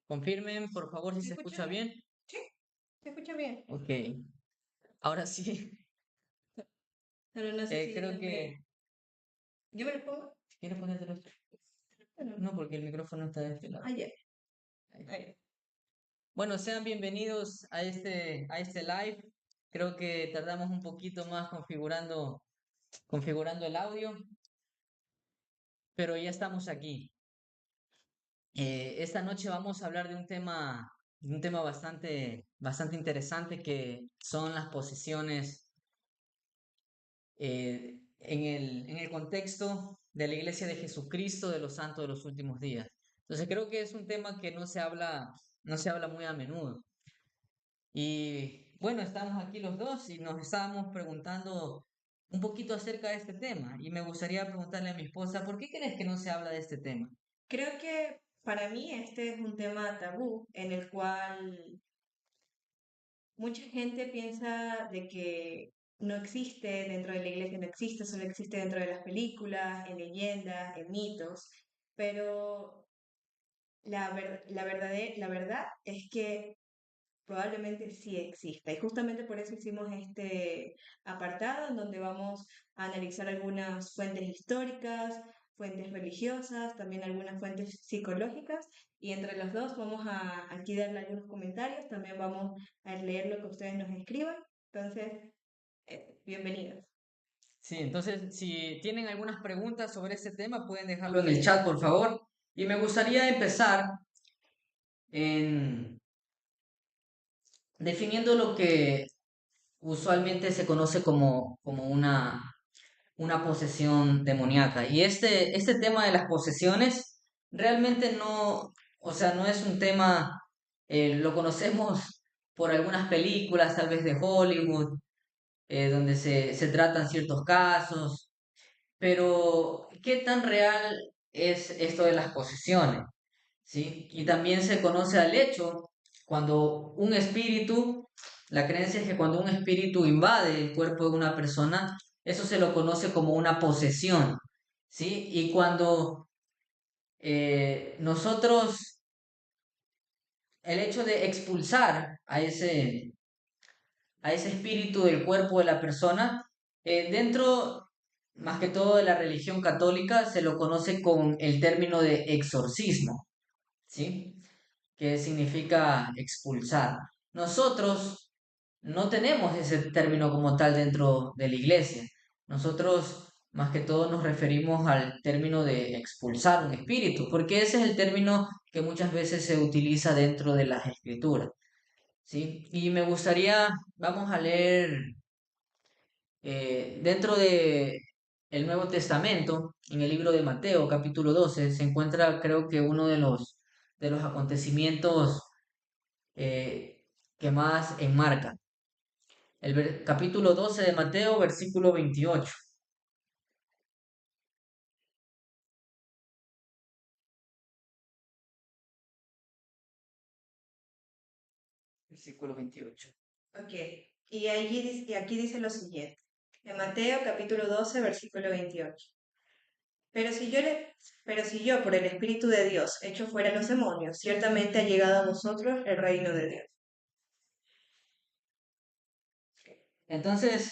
Confirmen, por favor, si ¿Se se escucha escucha bien? bien. Sí, se escucha bien. Ok, ahora sí. Pero no sé si Creo los ve. que... ¿Yo me lo pongo? Si quieres ponértelo. Bueno, No, porque el micrófono está de este lado. ya. Ahí. Ahí. Bueno, sean bienvenidos a este live. Creo que tardamos un poquito más configurando el audio, pero ya estamos aquí. Esta noche vamos a hablar de un tema bastante interesante que son las posesiones en el contexto de la Iglesia de Jesucristo de los santos de los últimos días. Entonces creo que es un tema que no se habla muy a menudo. Y bueno, estamos aquí los dos y nos estábamos preguntando un poquito acerca de este tema. Y me gustaría preguntarle a mi esposa, ¿por qué crees que no se habla de este tema? Creo que para mí este es un tema tabú en el cual mucha gente piensa de que no existe dentro de la iglesia, no existe, solo existe dentro de las películas, en leyendas, en mitos, pero la verdad es que probablemente sí exista. Y justamente por eso hicimos este apartado en donde vamos a analizar algunas fuentes históricas, fuentes religiosas, también algunas fuentes psicológicas. Y entre los dos vamos a aquí darle algunos comentarios. También vamos a leer lo que ustedes nos escriban. Entonces, bienvenidos. Sí, entonces si tienen algunas preguntas sobre este tema, pueden dejarlo en el chat, por favor. Y me gustaría empezar en definiendo lo que usualmente se conoce como una posesión demoníaca. Y este tema de las posesiones realmente no, o sea, no es un tema, lo conocemos por algunas películas, tal vez de Hollywood, donde se tratan ciertos casos, pero ¿qué tan real es esto de las posesiones? ¿Sí? Y también se conoce al hecho cuando un espíritu, la creencia es que cuando un espíritu invade el cuerpo de una persona, eso se lo conoce como una posesión, ¿sí? Y cuando nosotros, el hecho de expulsar a ese espíritu del cuerpo de la persona, dentro, más que todo de la religión católica, se lo conoce con el término de exorcismo, ¿sí? Que significa expulsar. Nosotros no tenemos ese término como tal dentro de la iglesia. Nosotros más que todo nos referimos al término de expulsar un espíritu, porque ese es el término que muchas veces se utiliza dentro de las escrituras, ¿sí? Y me gustaría, vamos a leer dentro de el Nuevo Testamento, en el libro de Mateo, capítulo 12, se encuentra, creo que uno de los acontecimientos eh, que más enmarca. El capítulo 12 de Mateo, versículo 28. Versículo 28. Ok. Y aquí dice lo siguiente. En Mateo capítulo 12 versículo 28. Pero si yo le, pero si yo por el Espíritu de Dios echo fuera los demonios, ciertamente ha llegado a vosotros el reino de Dios. Entonces,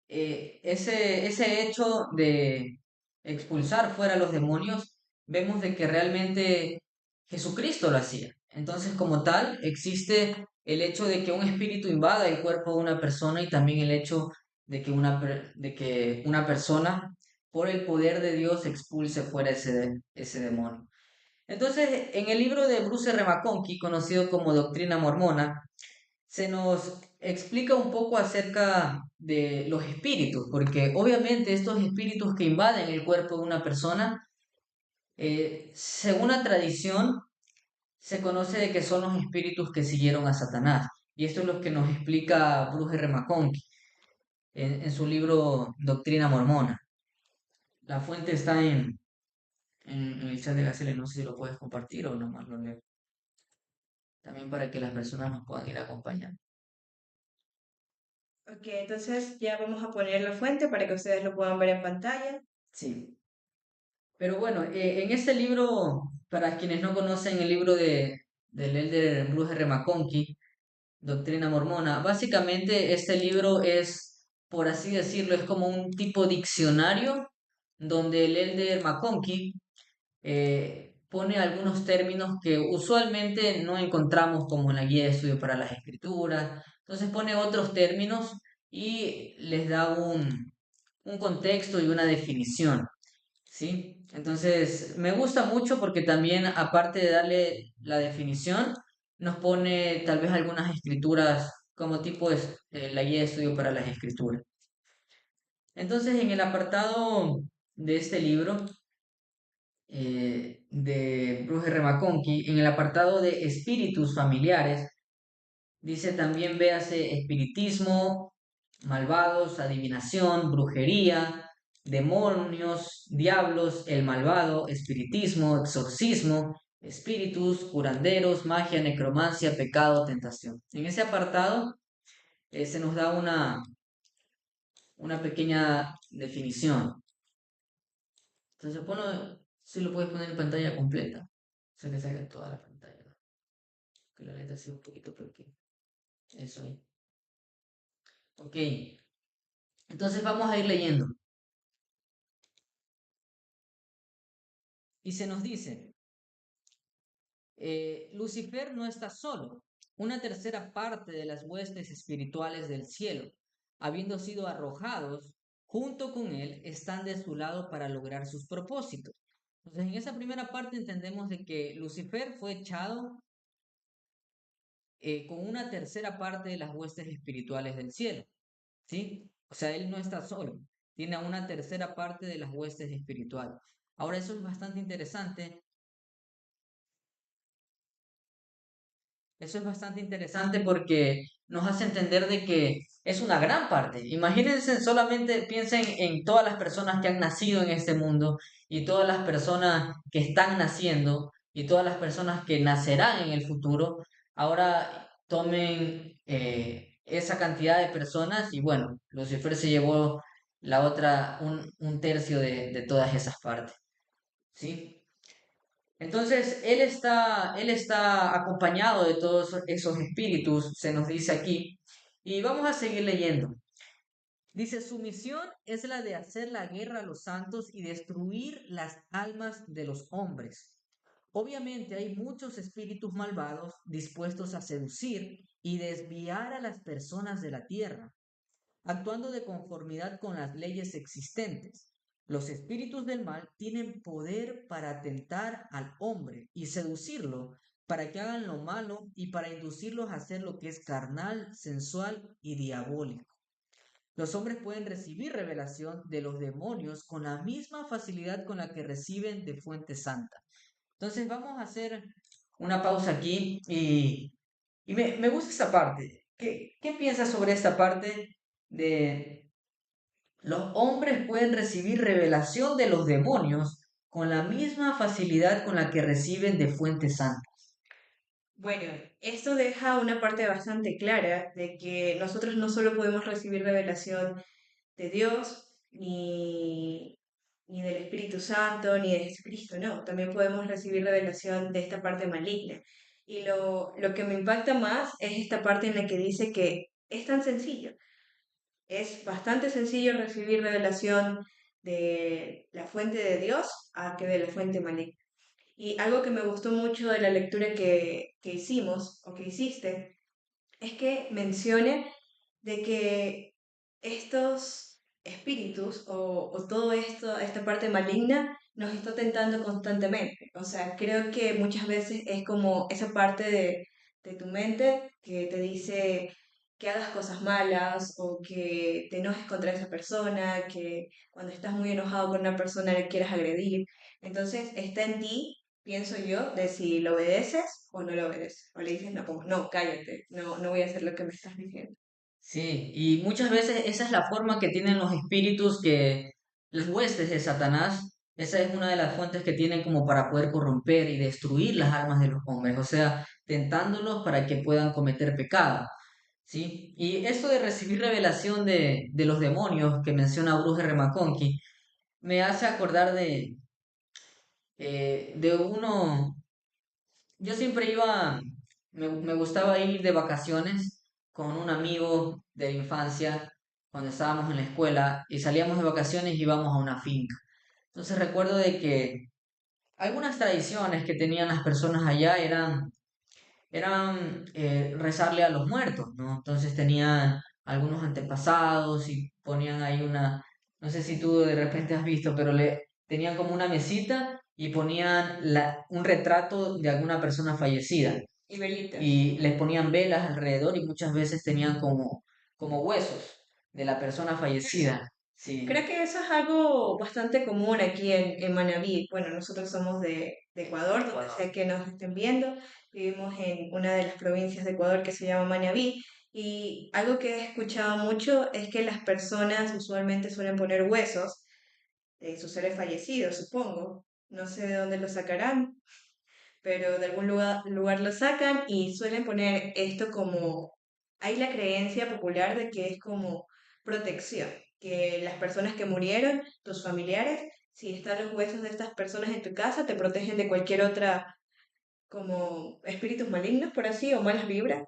ese hecho de expulsar fuera a los demonios, vemos de que realmente Jesucristo lo hacía. Entonces, como tal, existe el hecho de que un espíritu invada el cuerpo de una persona y también el hecho de que una persona, por el poder de Dios, expulse fuera ese demonio. Entonces, en el libro de Bruce R. McConkie, conocido como Doctrina Mormona, se nos explica un poco acerca de los espíritus, porque obviamente estos espíritus que invaden el cuerpo de una persona, según la tradición, se conoce de que son los espíritus que siguieron a Satanás. Y esto es lo que nos explica Bruce R. McConkie en su libro Doctrina Mormona. La fuente está en el chat de Gacele, no sé si lo puedes compartir o nomás lo leo. También para que las personas nos puedan ir acompañando. Ok, entonces ya vamos a poner la fuente para que ustedes lo puedan ver en pantalla. Sí. Pero bueno, en este libro, Para quienes no conocen el libro del Elder Bruce R. McConkie, Doctrina Mormona, básicamente este libro es, por así decirlo, es como un tipo diccionario donde el Elder McConkie pone algunos términos que usualmente no encontramos como en la guía de estudio para las escrituras. Entonces pone otros términos y les da un contexto y una definición. ¿Sí? Entonces, me gusta mucho porque también, aparte de darle la definición, nos pone tal vez algunas escrituras como tipo es la guía de estudio para las escrituras. Entonces, en el apartado de este libro de Bruce R. McConkie, en el apartado de espíritus familiares, dice también véase espiritismo, malvados, adivinación, brujería, demonios, diablos, el malvado, espiritismo, exorcismo, espíritus, curanderos, magia, necromancia, pecado, tentación. En ese apartado se nos da una pequeña definición. Entonces, ponlo, si lo puedes poner en pantalla completa, o sea que salga toda la pantalla, ¿no? Que la letra sea un poquito pequeña. Eso ahí. Ok, entonces vamos a ir leyendo. Y se nos dice, Lucifer no está solo. Una tercera parte de las huestes espirituales del cielo, habiendo sido arrojados junto con él, están de su lado para lograr sus propósitos. Entonces, en esa primera parte entendemos de que Lucifer fue echado con una tercera parte de las huestes espirituales del cielo, ¿sí? O sea, él no está solo, tiene a una tercera parte de las huestes espirituales. Ahora, eso es bastante interesante. Eso es bastante interesante porque nos hace entender de que es una gran parte. Imagínense, solamente piensen en todas las personas que han nacido en este mundo y todas las personas que están naciendo y todas las personas que nacerán en el futuro. Ahora tomen esa cantidad de personas y bueno, Lucifer se llevó la otra, un tercio de todas esas partes. ¿Sí? Entonces, él está acompañado de todos esos espíritus, se nos dice aquí, y vamos a seguir leyendo. Dice, su misión es la de hacer la guerra a los santos y destruir las almas de los hombres. Obviamente hay muchos espíritus malvados dispuestos a seducir y desviar a las personas de la tierra actuando de conformidad con las leyes existentes. Los espíritus del mal tienen poder para atentar al hombre y seducirlo para que hagan lo malo y para inducirlos a hacer lo que es carnal, sensual y diabólico. Los hombres pueden recibir revelación de los demonios con la misma facilidad con la que reciben de fuente santa. Entonces vamos a hacer una pausa aquí y me gusta esta parte. ¿Qué piensas sobre esta parte de los hombres pueden recibir revelación de los demonios con la misma facilidad con la que reciben de fuente santa? Bueno, esto deja una parte bastante clara de que nosotros no solo podemos recibir revelación de Dios, ni del Espíritu Santo, ni de Jesucristo, no, también podemos recibir revelación de esta parte maligna. Y lo que me impacta más es esta parte en la que dice que es tan sencillo, es bastante sencillo recibir revelación de la fuente de Dios a que de la fuente maligna. Y algo que me gustó mucho de la lectura que hicimos o que hiciste es que mencione de que estos espíritus o todo esto, esta parte maligna, nos está tentando constantemente. O sea, creo que muchas veces es como esa parte de tu mente que te dice que hagas cosas malas o que te enojes contra esa persona, que cuando estás muy enojado con una persona le quieras agredir. Entonces está en ti, pienso yo, de si lo obedeces o no lo obedeces. O le dices, no, como, no, cállate, no, no voy a hacer lo que me estás diciendo. Sí, y muchas veces esa es la forma que tienen los espíritus que las huestes de Satanás, esa es una de las fuentes que tienen como para poder corromper y destruir las almas de los hombres, o sea, tentándolos para que puedan cometer pecado, ¿sí? Y esto de recibir revelación de los demonios que menciona Bruce R. McConkie me hace acordar de uno, yo siempre iba, me gustaba ir de vacaciones con un amigo de la infancia cuando estábamos en la escuela y salíamos de vacaciones y íbamos a una finca. Entonces recuerdo de que algunas tradiciones que tenían las personas allá eran rezarle a los muertos, ¿no? Entonces tenían algunos antepasados y ponían ahí una, no sé si tú de repente has visto, pero le tenían como una mesita y ponían un retrato de alguna persona fallecida Y velitas. y les ponían velas alrededor y muchas veces tenían como huesos de la persona fallecida. Creo Sí. que eso es algo bastante común aquí en Manabí. Bueno, nosotros somos de Ecuador, donde Ecuador. sea que nos estén viendo. Vivimos en una de las provincias de Ecuador que se llama Manabí. Y algo que he escuchado mucho es que las personas usualmente suelen poner huesos de sus seres fallecidos, supongo. No sé de dónde lo sacarán, pero de algún lugar lo sacan y suelen poner esto como, hay la creencia popular de que es como protección, que las personas que murieron, tus familiares, si están los huesos de estas personas en tu casa, te protegen de cualquier otra, como espíritus malignos, por así, o malas vibras.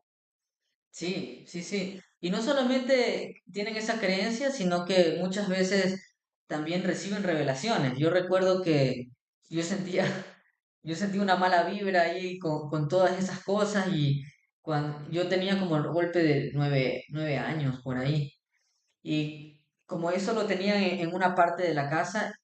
Sí, sí, sí. Y no solamente tienen esa creencia, sino que muchas veces también reciben revelaciones. Yo recuerdo que yo sentía, yo sentía una mala vibra ahí con todas esas cosas y cuando yo tenía como el golpe de 9 años por ahí. Y como eso lo tenían en una parte de la casa,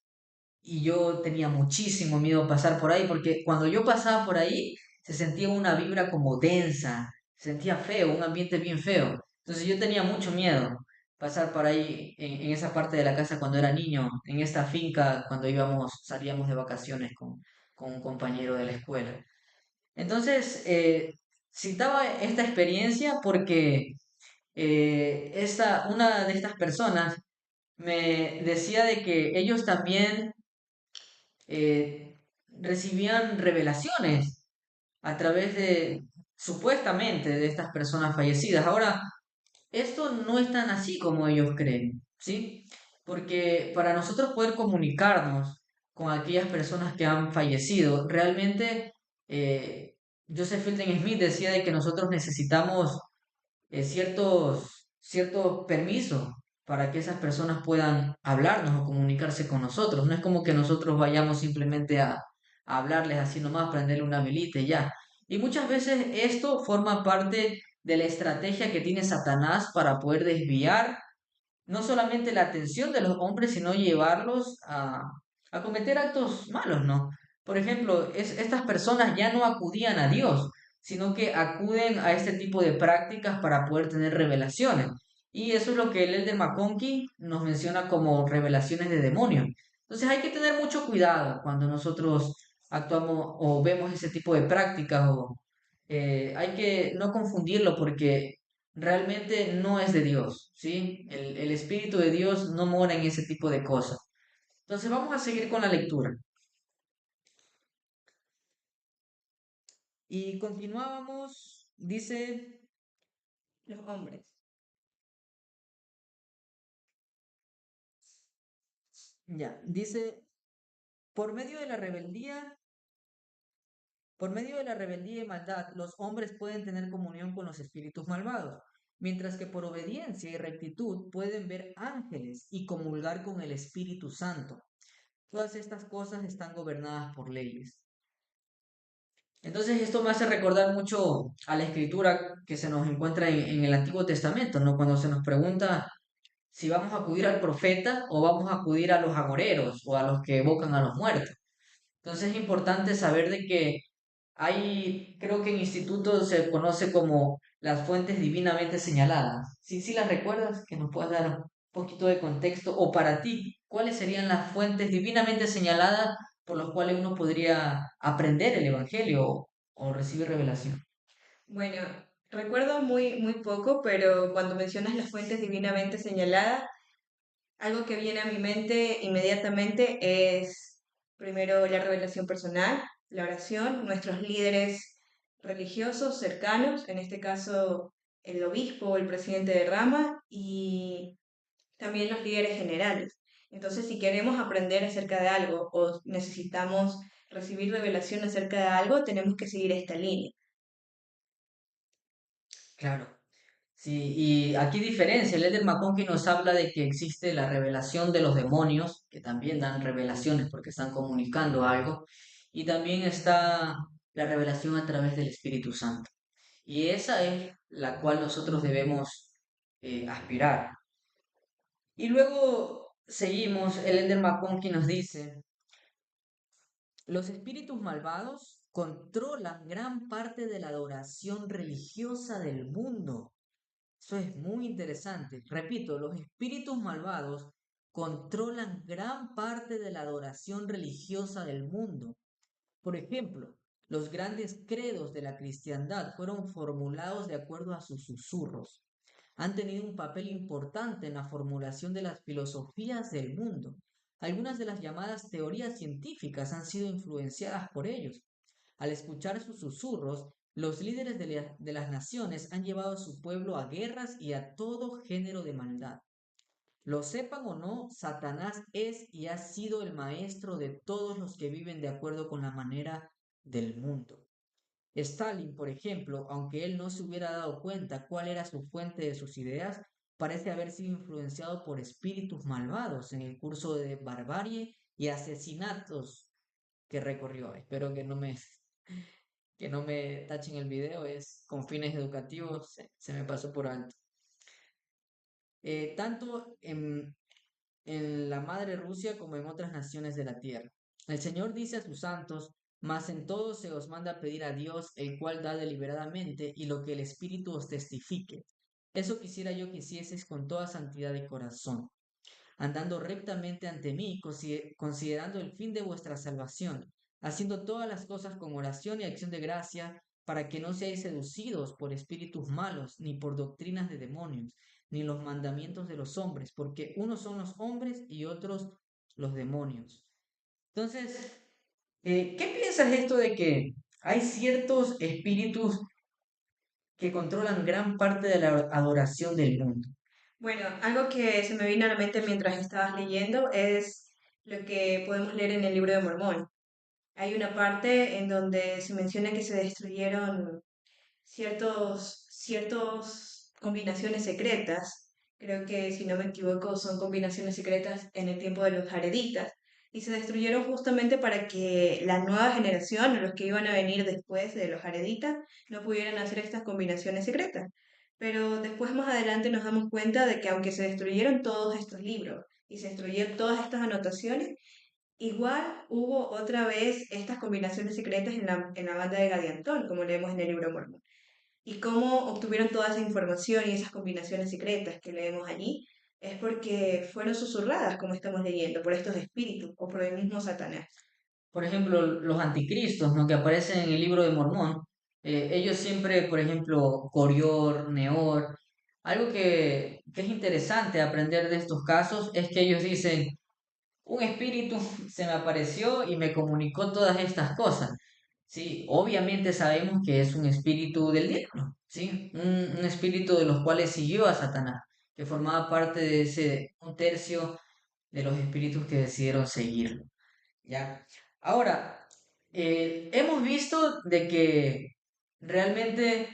y yo tenía muchísimo miedo pasar por ahí, porque cuando yo pasaba por ahí se sentía una vibra como densa, se sentía feo, un ambiente bien feo. Entonces yo tenía mucho miedo pasar por ahí en esa parte de la casa cuando era niño, en esta finca cuando salíamos de vacaciones con un compañero de la escuela. Entonces, citaba esta experiencia porque una de estas personas me decía de que ellos también eh, recibían revelaciones a través supuestamente, de estas personas fallecidas. Ahora, esto no es tan así como ellos creen, ¿sí? Porque para nosotros poder comunicarnos con aquellas personas que han fallecido, realmente Joseph Fielding Smith decía de que nosotros necesitamos ciertos permisos para que esas personas puedan hablarnos o comunicarse con nosotros. No es como que nosotros vayamos simplemente a hablarles así nomás, prenderle una velita y ya. Y muchas veces esto forma parte de la estrategia que tiene Satanás para poder desviar no solamente la atención de los hombres, sino llevarlos a cometer actos malos, ¿no? Por ejemplo, estas personas ya no acudían a Dios, sino que acuden a este tipo de prácticas para poder tener revelaciones. Y eso es lo que el Elder McConkie nos menciona como revelaciones de demonios. Entonces hay que tener mucho cuidado cuando nosotros actuamos o vemos ese tipo de prácticas o hay que no confundirlo porque realmente no es de Dios, ¿sí? El Espíritu de Dios no mora en ese tipo de cosas. Entonces vamos a seguir con la lectura. Y continuábamos, dice, Los hombres. ya, dice, por medio de la rebeldía, por medio de la rebeldía y maldad, los hombres pueden tener comunión con los espíritus malvados, mientras que por obediencia y rectitud pueden ver ángeles y comulgar con el Espíritu Santo. Todas estas cosas están gobernadas por leyes. Entonces esto me hace recordar mucho a la escritura que se nos encuentra en el Antiguo Testamento, ¿no? Cuando se nos pregunta si vamos a acudir al profeta o vamos a acudir a los agoreros o a los que evocan a los muertos. Entonces es importante saber de que creo que en instituto se conoce como las fuentes divinamente señaladas. Si las recuerdas, que nos puedas dar un poquito de contexto, o para ti, ¿cuáles serían las fuentes divinamente señaladas por las cuales uno podría aprender el Evangelio o recibir revelación? Bueno, recuerdo muy poco, pero cuando mencionas las fuentes divinamente señaladas, algo que viene a mi mente inmediatamente es primero la revelación personal, la oración, nuestros líderes religiosos cercanos, en este caso el obispo o el presidente de rama y también los líderes generales. Entonces, si queremos aprender acerca de algo o necesitamos recibir revelación acerca de algo, tenemos que seguir esta línea. Claro. Sí, y aquí diferencia, el Elder McConkie nos habla de que existe la revelación de los demonios, que también dan revelaciones porque están comunicando algo, y también está la revelación a través del Espíritu Santo. Y esa es la cual nosotros debemos aspirar. Y luego seguimos, el Elder McConkie nos dice, los espíritus malvados controlan gran parte de la adoración religiosa del mundo. Eso es muy interesante. Repito, los espíritus malvados controlan gran parte de la adoración religiosa del mundo. Por ejemplo, los grandes credos de la cristiandad fueron formulados de acuerdo a sus susurros. Han tenido un papel importante en la formulación de las filosofías del mundo. Algunas de las llamadas teorías científicas han sido influenciadas por ellos. Al escuchar sus susurros, los líderes de las naciones han llevado a su pueblo a guerras y a todo género de maldad. Lo sepan o no, Satanás es y ha sido el maestro de todos los que viven de acuerdo con la manera del mundo. Stalin, por ejemplo, aunque él no se hubiera dado cuenta cuál era su fuente de sus ideas, parece haber sido influenciado por espíritus malvados en el curso de barbarie y asesinatos que recorrió. Espero que no me tachen el video, es con fines educativos, se me pasó por alto. Tanto en la madre Rusia como en otras naciones de la tierra. El Señor dice a sus santos, mas en todo se os manda pedir a Dios, el cual da deliberadamente, y lo que el Espíritu os testifique. Eso quisiera yo que hicieseis con toda santidad de corazón, andando rectamente ante mí, considerando el fin de vuestra salvación, haciendo todas las cosas con oración y acción de gracia, para que no seáis seducidos por espíritus malos, ni por doctrinas de demonios, ni los mandamientos de los hombres, porque unos son los hombres y otros los demonios. Entonces, ¿qué piensas de esto de que hay ciertos espíritus que controlan gran parte de la adoración del mundo? Bueno, algo que se me vino a la mente mientras estabas leyendo es lo que podemos leer en el libro de Mormón. Hay una parte en donde se menciona que se destruyeron ciertos combinaciones secretas. Creo que, si no me equivoco, son combinaciones secretas en el tiempo de los Jareditas. Y se destruyeron justamente para que la nueva generación, o los que iban a venir después de los Jareditas, no pudieran hacer estas combinaciones secretas. Pero después, más adelante, nos damos cuenta de que aunque se destruyeron todos estos libros y se destruyeron todas estas anotaciones, igual hubo otra vez estas combinaciones secretas en la banda de Gadiantón, como leemos en el libro Mormón. Y cómo obtuvieron toda esa información y esas combinaciones secretas que leemos allí, es porque fueron susurradas, como estamos leyendo, por estos espíritus o por el mismo Satanás. Por ejemplo, los anticristos, ¿no? Que aparecen en el libro de Mormón, ellos siempre, por ejemplo, Corior, Neor, algo que es interesante aprender de estos casos es que ellos dicen, un espíritu se me apareció y me comunicó todas estas cosas. Sí, obviamente sabemos que es un espíritu del diablo, ¿sí? Un espíritu de los cuales siguió a Satanás, que formaba parte de ese un tercio de los espíritus que decidieron seguirlo. ¿Ya? Ahora, hemos visto de que realmente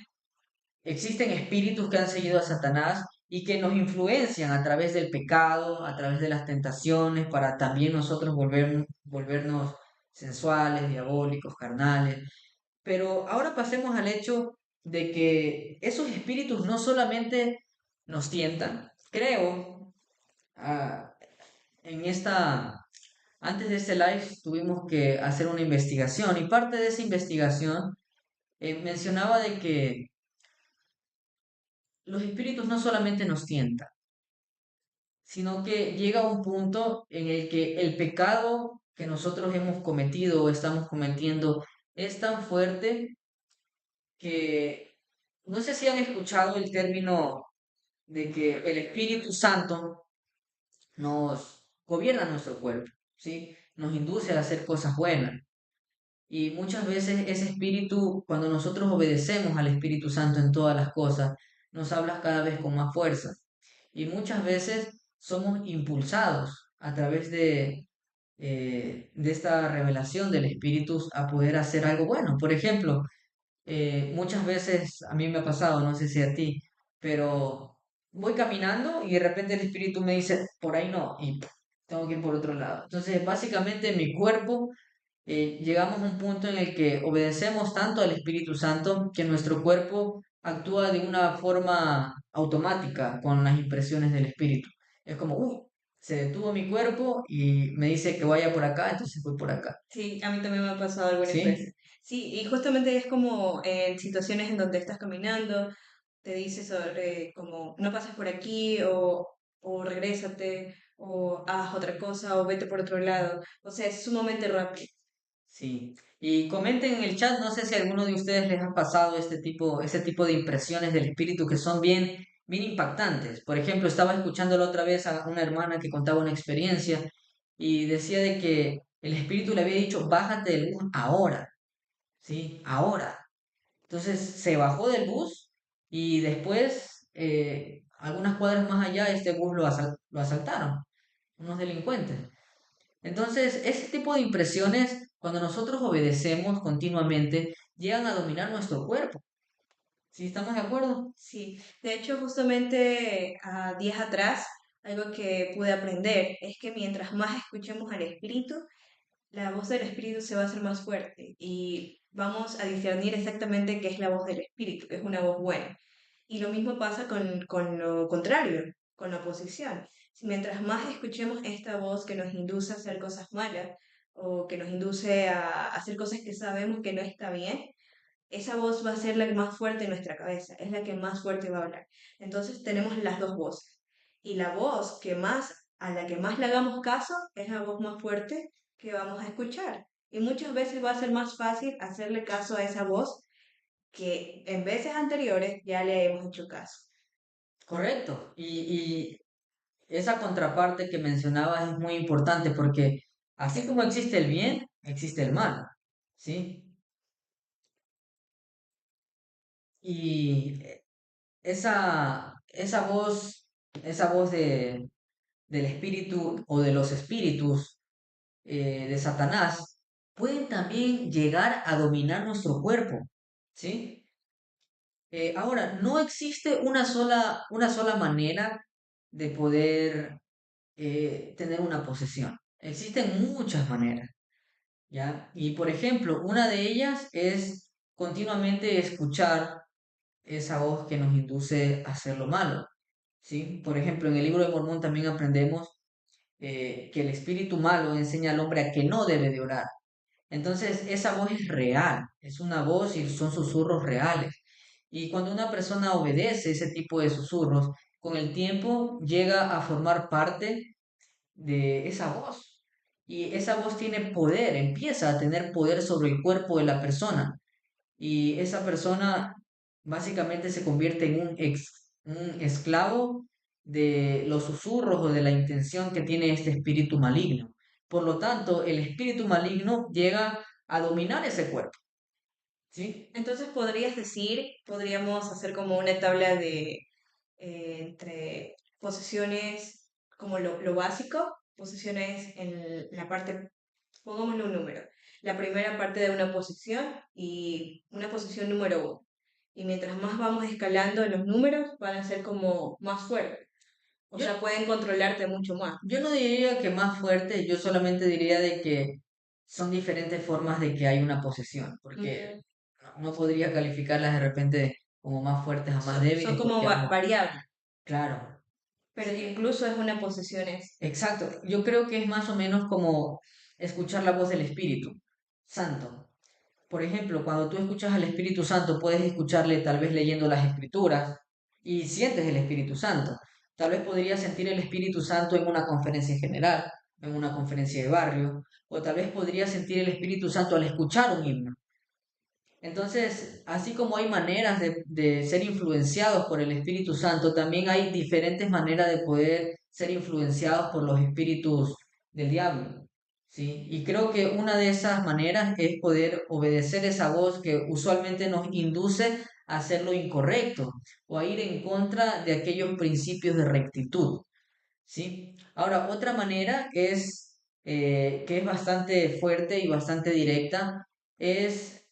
existen espíritus que han seguido a Satanás y que nos influencian a través del pecado, a través de las tentaciones, para también nosotros volvernos sensuales, diabólicos, carnales. Pero ahora pasemos al hecho de que esos espíritus no solamente nos tientan, creo, ah, en antes de este live tuvimos que hacer una investigación y parte de esa investigación mencionaba de que los espíritus no solamente nos tientan, sino que llega un punto en el que el pecado que nosotros hemos cometido o estamos cometiendo es tan fuerte que no sé si han escuchado el término de que el Espíritu Santo nos gobierna nuestro cuerpo, ¿sí? Nos induce a hacer cosas buenas. Y muchas veces ese espíritu, cuando nosotros obedecemos al Espíritu Santo en todas las cosas, nos habla cada vez con más fuerza. Y muchas veces somos impulsados a través de esta revelación del Espíritu a poder hacer algo bueno. Por ejemplo, muchas veces a mí me ha pasado, no sé si a ti, pero voy caminando y de repente el Espíritu me dice, por ahí no, y tengo que ir por otro lado. Entonces, básicamente mi cuerpo llegamos a un punto en el que obedecemos tanto al Espíritu Santo que nuestro cuerpo actúa de una forma automática con las impresiones del Espíritu. Es como, se detuvo mi cuerpo y me dice que vaya por acá, entonces voy por acá. Sí, a mí también me ha pasado algunas ¿Sí? veces. Sí, y justamente es como en situaciones en donde estás caminando, te dice sobre como no pases por aquí o regrésate o haz otra cosa o vete por otro lado. O sea, es sumamente rápido. Sí. Y comenten en el chat, no sé si a alguno de ustedes les ha pasado este tipo de impresiones del espíritu que son bien, bien impactantes. Por ejemplo, estaba escuchando la otra vez a una hermana que contaba una experiencia y decía de que el espíritu le había dicho, bájate del bus ahora, ¿sí? Ahora. Entonces se bajó del bus y después, algunas cuadras más allá, este bus lo asaltaron, unos delincuentes. Entonces, ese tipo de impresiones, cuando nosotros obedecemos continuamente, llegan a dominar nuestro cuerpo. ¿Sí estamos de acuerdo? Sí, de hecho, justamente a días atrás, algo que pude aprender es que mientras más escuchemos al espíritu, la voz del espíritu se va a hacer más fuerte y vamos a discernir exactamente qué es la voz del espíritu, que es una voz buena. Y lo mismo pasa con lo contrario, con la oposición. Si mientras más escuchemos esta voz que nos induce a hacer cosas malas o que nos induce a hacer cosas que sabemos que no está bien, esa voz va a ser la más fuerte en nuestra cabeza, es la que más fuerte va a hablar. Entonces tenemos las dos voces. Y la voz que más, a la que más le hagamos caso, es la voz más fuerte que vamos a escuchar. Y muchas veces va a ser más fácil hacerle caso a esa voz que en veces anteriores ya le hemos hecho caso. Correcto. Y esa contraparte que mencionabas es muy importante porque así como existe el bien, existe el mal. ¿Sí? Y esa voz del espíritu o de los espíritus de Satanás pueden también llegar a dominar nuestro cuerpo, ¿sí? Ahora, no existe una sola manera de poder tener una posesión. Existen muchas maneras, ¿ya? Y por ejemplo, una de ellas es continuamente escuchar esa voz que nos induce a hacer lo malo, ¿sí? Por ejemplo, en el libro de Mormón también aprendemos que el espíritu malo enseña al hombre a que no debe de orar. Entonces, esa voz es real, es una voz y son susurros reales. Y cuando una persona obedece ese tipo de susurros, con el tiempo llega a formar parte de esa voz. Y esa voz tiene poder, empieza a tener poder sobre el cuerpo de la persona. Y esa persona básicamente se convierte en un esclavo de los susurros o de la intención que tiene este espíritu maligno. Por lo tanto, el espíritu maligno llega a dominar ese cuerpo, ¿sí? Entonces podrías decir, podríamos hacer como una tabla de entre posesiones como lo básico, posesiones en la parte, pongámosle un número, la primera parte de una posición y una posición número uno. Y mientras más vamos escalando los números, van a ser como más fuertes. O Yo, sea, pueden controlarte mucho más. yo no diría que más fuerte, yo solamente diría de que son diferentes formas de que hay una posesión, porque Mm, no podría calificarlas de repente como más fuertes a más son débiles, como porque ambos, variables, claro, pero sí, incluso es una posesión es. exacto. Yo creo que es más o menos como escuchar la voz del Espíritu Santo. Por ejemplo, cuando tú escuchas al Espíritu Santo, puedes escucharle tal vez leyendo las Escrituras y sientes el Espíritu Santo. Tal vez podrías sentir el Espíritu Santo en una conferencia general, en una conferencia de barrio, o tal vez podrías sentir el Espíritu Santo al escuchar un himno. Entonces, así como hay maneras de ser influenciados por el Espíritu Santo, también hay diferentes maneras de poder ser influenciados por los espíritus del diablo, ¿sí? Y creo que una de esas maneras es poder obedecer esa voz que usualmente nos induce a hacer lo incorrecto o a ir en contra de aquellos principios de rectitud, ¿sí? Ahora, otra manera es que es bastante fuerte y bastante directa, es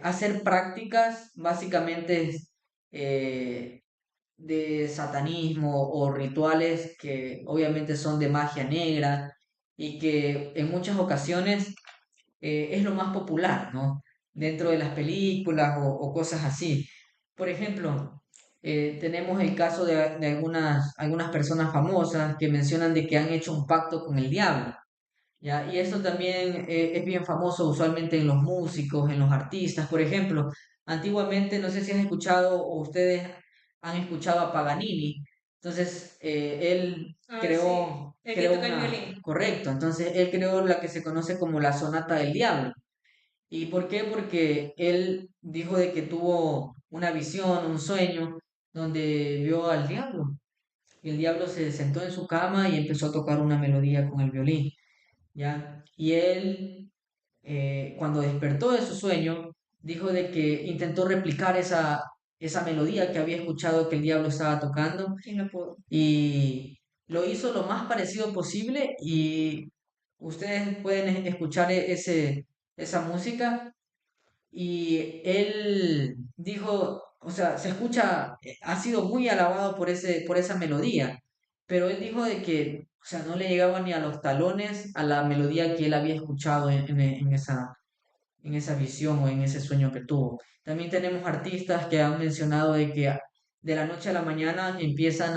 hacer prácticas básicamente eh, de satanismo o rituales que obviamente son de magia negra y que en muchas ocasiones es lo más popular, ¿no? Dentro de las películas o cosas así. Por ejemplo, tenemos el caso de algunas personas famosas que mencionan de que han hecho un pacto con el diablo. ¿Ya? Y eso también es bien famoso usualmente en los músicos, en los artistas. Por ejemplo, antiguamente, no sé si has escuchado o ustedes han escuchado a Paganini. Entonces, él Ah, sí, el que creó toca el una, violín. correcto, entonces él creó la que se conoce como la Sonata del Diablo. ¿Y por qué? Porque él dijo de que tuvo una visión, un sueño, donde vio al diablo. Y el diablo se sentó en su cama y empezó a tocar una melodía con el violín. ¿Ya? Y él, cuando despertó de su sueño, dijo de que intentó replicar esa melodía que había escuchado que el diablo estaba tocando Y no pudo. y lo hizo lo más parecido posible y ustedes pueden escuchar esa música y él dijo, o sea, se escucha, ha sido muy alabado por esa melodía, pero él dijo de que, o sea, no le llegaba ni a los talones a la melodía que él había escuchado en esa visión o en ese sueño que tuvo. También tenemos artistas que han mencionado de que de la noche a la mañana empiezan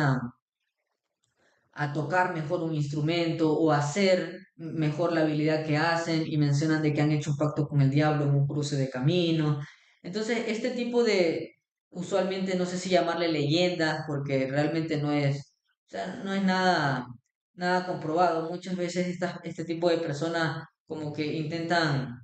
a tocar mejor un instrumento o a hacer mejor la habilidad que hacen y mencionan de que han hecho un pacto con el diablo en un cruce de camino. Entonces, este tipo de, usualmente no sé si llamarle leyendas porque realmente no es, o sea, no es nada comprobado. Muchas veces este tipo de personas como que intentan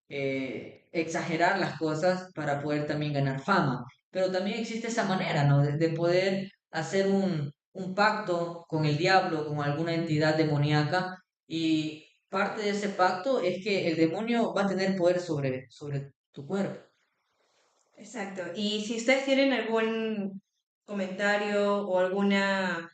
exagerar las cosas para poder también ganar fama. Pero también existe esa manera, ¿no? De poder hacer un pacto con el diablo, con alguna entidad demoníaca, y parte de ese pacto es que el demonio va a tener poder sobre tu cuerpo. Exacto. Y si ustedes tienen algún comentario o alguna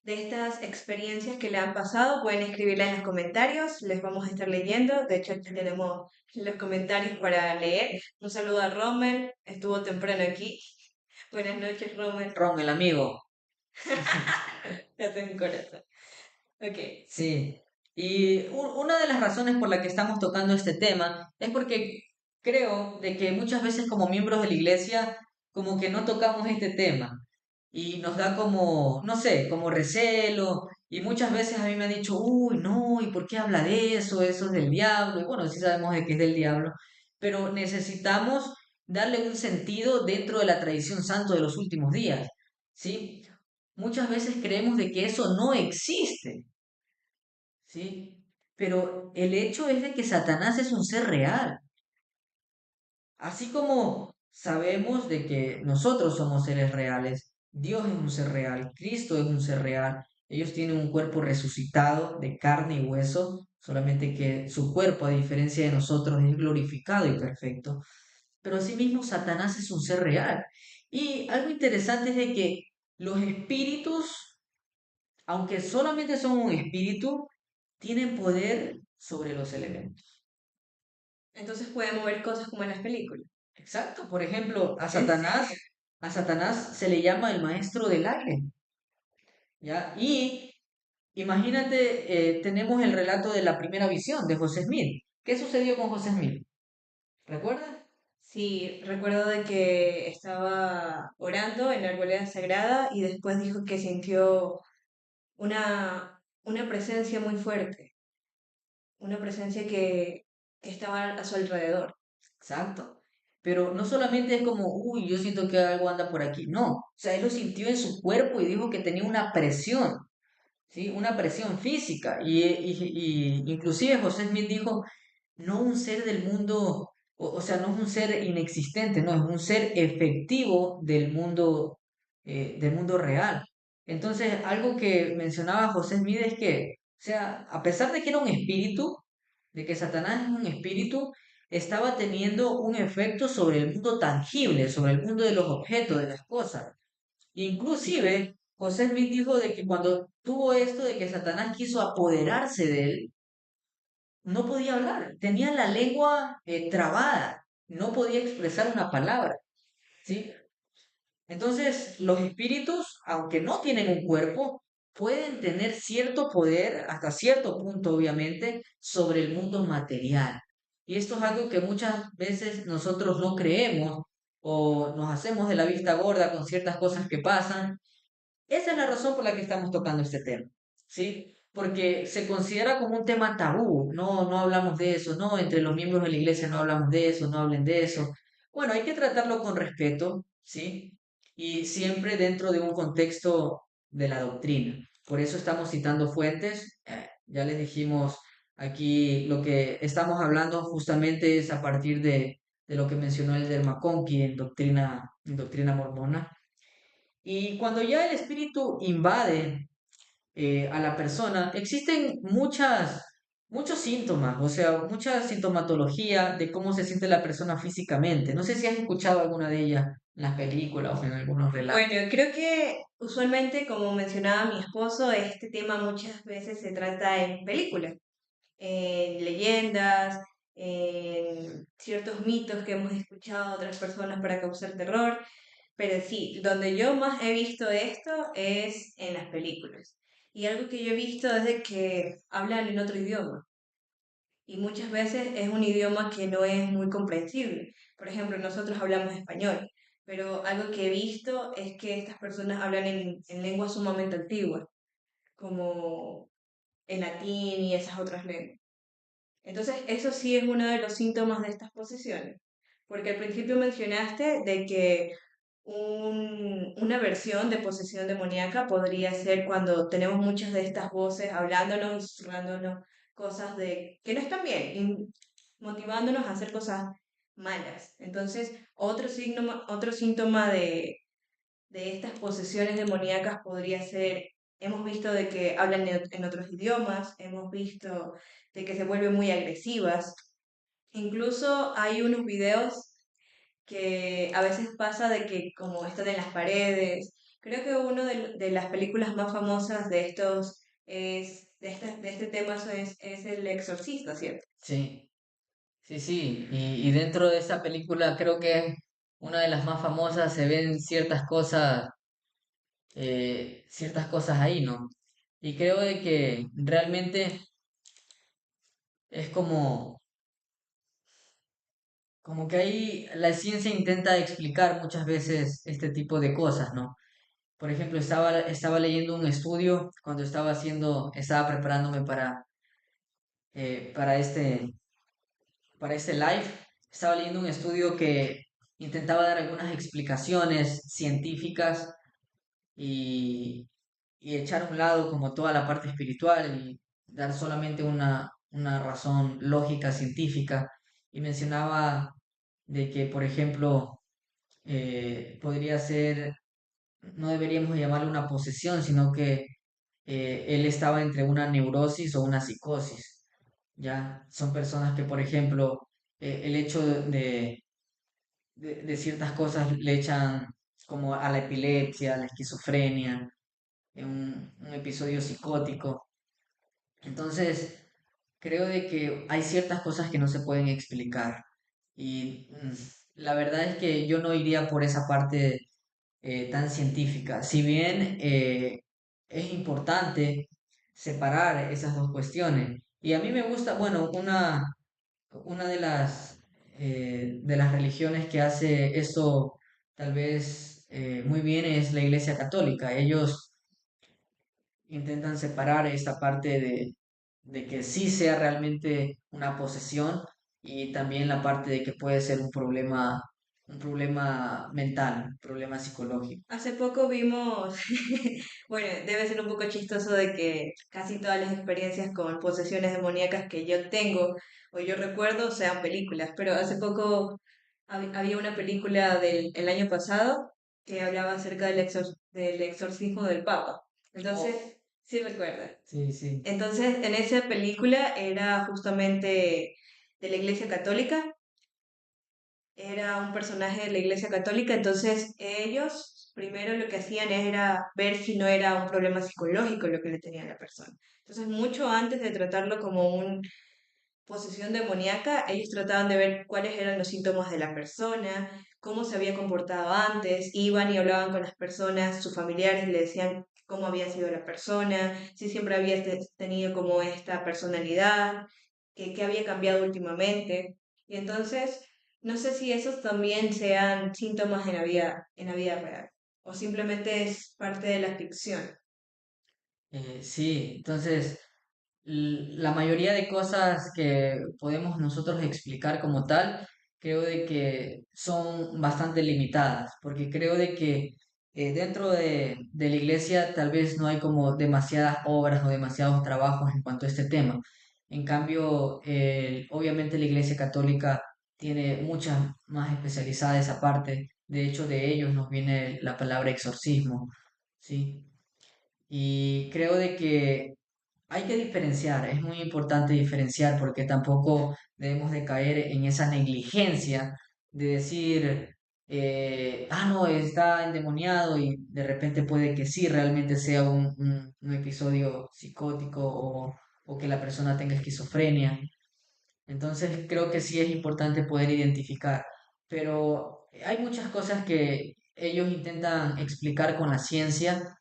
de estas experiencias que le han pasado, pueden escribirla en los comentarios, les vamos a estar leyendo. De hecho, aquí tenemos los comentarios para leer. Un saludo a Rommel, estuvo temprano aquí. Buenas noches, Rommel. Ron, el amigo. Ya tengo un corazón. Ok. Sí, y una de las razones por la que estamos tocando este tema es porque creo de que muchas veces como miembros de la iglesia como que no tocamos este tema y nos da como, no sé, como recelo y muchas veces a mí me han dicho, uy, no, ¿y por qué habla de eso? Eso es del diablo. Y bueno, sí sabemos de que es del diablo, pero necesitamos darle un sentido dentro de la tradición santo de los últimos días, ¿sí? Muchas veces creemos de que eso no existe. ¿Sí? Pero el hecho es de que Satanás es un ser real. Así como sabemos de que nosotros somos seres reales, Dios es un ser real, Cristo es un ser real, ellos tienen un cuerpo resucitado de carne y hueso, solamente que su cuerpo, a diferencia de nosotros, es glorificado y perfecto. Pero asimismo, Satanás es un ser real. Y algo interesante es de que los espíritus, aunque solamente son un espíritu, tienen poder sobre los elementos. Entonces pueden mover cosas como en las películas. Exacto, por ejemplo, ¿En serio? A Satanás se le llama el maestro del aire, ¿ya? Y imagínate, tenemos el relato de la primera visión de José Smith. ¿Qué sucedió con José Smith? ¿Recuerdas? Sí, recuerdo de que estaba orando en la arboleda sagrada y después dijo que sintió una presencia muy fuerte, una presencia que estaba a su alrededor. Exacto. Pero no solamente es como, uy, yo siento que algo anda por aquí. No, o sea, él lo sintió en su cuerpo y dijo que tenía una presión. ¿Sí? Una presión física. Y inclusive José Smith dijo, no un ser del mundo, o sea, no es un ser inexistente, no, es un ser efectivo del mundo real. Entonces, algo que mencionaba José Smith es que, o sea, a pesar de que era un espíritu, de que Satanás es un espíritu, estaba teniendo un efecto sobre el mundo tangible, sobre el mundo de los objetos, de las cosas. Inclusive José Smith dijo de que cuando tuvo esto de que Satanás quiso apoderarse de él, no podía hablar, tenía la lengua trabada, no podía expresar una palabra, ¿sí? Entonces, los espíritus, aunque no tienen un cuerpo, pueden tener cierto poder, hasta cierto punto, obviamente, sobre el mundo material. Y esto es algo que muchas veces nosotros no creemos o nos hacemos de la vista gorda con ciertas cosas que pasan. Esa es la razón por la que estamos tocando este tema, ¿sí? Porque se considera como un tema tabú, no, no hablamos de eso, no, entre los miembros de la iglesia no hablamos de eso, no hablen de eso. Bueno, hay que tratarlo con respeto, ¿sí? Y siempre dentro de un contexto de la doctrina. Por eso estamos citando fuentes. Ya les dijimos aquí lo que estamos hablando justamente es a partir de lo que mencionó el McConkie en doctrina mormona. Y cuando ya el espíritu invade a la persona, existen muchos síntomas, o sea, mucha sintomatología de cómo se siente la persona físicamente. No sé si has escuchado alguna de ellas en las películas o en algunos relatos. Bueno, creo que usualmente, como mencionaba mi esposo, este tema muchas veces se trata en películas, en leyendas, en ciertos mitos que hemos escuchado de otras personas para causar terror, pero sí, donde yo más he visto esto es en las películas. Y algo que yo he visto es de que hablan en otro idioma y muchas veces es un idioma que no es muy comprensible. Por ejemplo, nosotros hablamos español, pero algo que he visto es que estas personas hablan en lenguas sumamente antiguas, como en latín y esas otras lenguas. Entonces, eso sí es uno de los síntomas de estas posesiones, porque al principio mencionaste de que una versión de posesión demoníaca podría ser cuando tenemos muchas de estas voces hablándonos y susurrándonos cosas de que no están bien, y motivándonos a hacer cosas malas. Entonces, otro síntoma de estas posesiones demoníacas podría ser, hemos visto de que hablan en otros idiomas, hemos visto de que se vuelven muy agresivas. Incluso hay unos videos que a veces pasa de que como están en las paredes, creo que una de las películas más famosas de estos de este tema es El Exorcista, ¿cierto? Sí, sí, sí. Y dentro de esa película creo que una de las más famosas se ven ciertas cosas ahí, ¿no? Y creo de que realmente es como que ahí la ciencia intenta explicar muchas veces este tipo de cosas, ¿no? Por ejemplo, estaba leyendo un estudio cuando estaba preparándome para para este live, estaba leyendo un estudio que intentaba dar algunas explicaciones científicas y, y echar a un lado como toda la parte espiritual y dar solamente una razón lógica científica. Y mencionaba de que, por ejemplo, podría ser, no deberíamos llamarlo una posesión, sino que él estaba entre una neurosis o una psicosis. Ya son personas que, por ejemplo, el hecho de ciertas cosas le echan como a la epilepsia, a la esquizofrenia, un episodio psicótico. Entonces, creo de que hay ciertas cosas que no se pueden explicar. Y la verdad es que yo no iría por esa parte tan científica. Si bien es importante separar esas dos cuestiones. Y a mí me gusta, bueno, una de las religiones que hace esto tal vez muy bien es la Iglesia Católica. Ellos intentan separar esta parte de que sí sea realmente una posesión y también la parte de que puede ser un problema mental, un problema psicológico. Hace poco vimos, bueno, debe ser un poco chistoso de que casi todas las experiencias con posesiones demoníacas que yo tengo o yo recuerdo sean películas, pero hace poco había una película del el año pasado que hablaba acerca del exorcismo del Papa. Entonces, Oh, sí recuerda. sí, sí. Entonces, en esa película era justamente de la Iglesia Católica, era un personaje de la Iglesia Católica, entonces ellos primero lo que hacían era ver si no era un problema psicológico lo que le tenía a la persona. Entonces, mucho antes de tratarlo como una posesión demoníaca, ellos trataban de ver cuáles eran los síntomas de la persona, cómo se había comportado antes, iban y hablaban con las personas, sus familiares, y le decían cómo había sido la persona, si siempre había tenido como esta personalidad, qué había cambiado últimamente. Y entonces, no sé si esos también sean síntomas en la vida real, o simplemente es parte de la ficción. Sí, entonces la mayoría de cosas que podemos nosotros explicar como tal, creo de que son bastante limitadas, porque creo de que dentro de la iglesia tal vez no hay como demasiadas obras o demasiados trabajos en cuanto a este tema. En cambio, obviamente la iglesia católica tiene muchas más especializadas esa parte. De hecho, de ellos nos viene la palabra exorcismo, ¿sí? Y creo de que hay que diferenciar, es muy importante diferenciar porque tampoco debemos de caer en esa negligencia de decir, no, está endemoniado y de repente puede que sí, realmente sea un episodio psicótico o que la persona tenga esquizofrenia. Entonces creo que sí es importante poder identificar, pero hay muchas cosas que ellos intentan explicar con la ciencia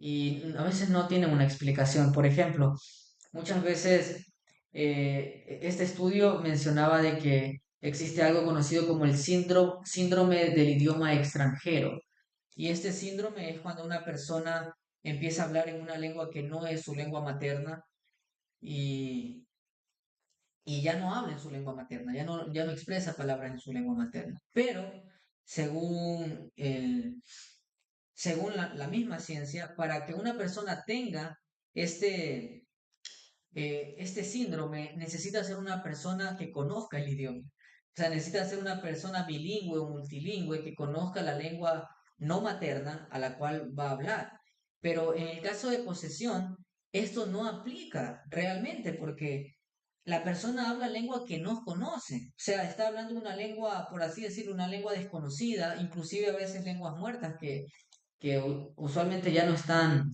y a veces no tienen una explicación. Por ejemplo, muchas veces este estudio mencionaba de que existe algo conocido como el síndrome del idioma extranjero. Y este síndrome es cuando una persona empieza a hablar en una lengua que no es su lengua materna y ya no habla en su lengua materna, ya no expresa palabras en su lengua materna. Pero según, según la misma ciencia, para que una persona tenga este, este síndrome, necesita ser una persona que conozca el idioma. O sea, necesita ser una persona bilingüe o multilingüe que conozca la lengua no materna a la cual va a hablar. Pero en el caso de posesión, esto no aplica realmente porque la persona habla lengua que no conoce, o sea, está hablando una lengua, por así decirlo, una lengua desconocida, inclusive a veces lenguas muertas que usualmente ya no están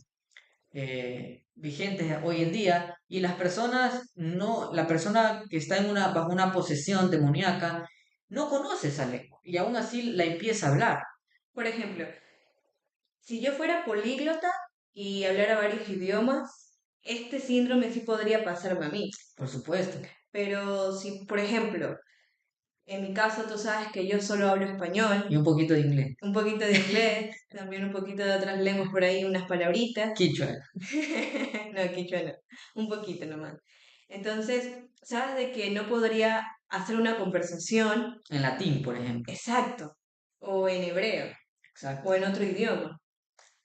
vigentes hoy en día, y las personas no, la persona que está en bajo una posesión demoníaca no conoce esa lengua y aún así la empieza a hablar, Por ejemplo, si yo fuera políglota y hablara varios idiomas, este síndrome sí podría pasarme a mí. por supuesto, Pero si, por ejemplo, en mi caso tú sabes que yo solo hablo y español, un poquito de inglés, un poquito de inglés, también un poquito de otras lenguas por ahí, unas palabritas. quichua, No, quichua no, un poquito nomás. Entonces, sabes de que no podría hacer una conversación en latín, por ejemplo, exacto, o en hebreo, exacto. o en otro idioma.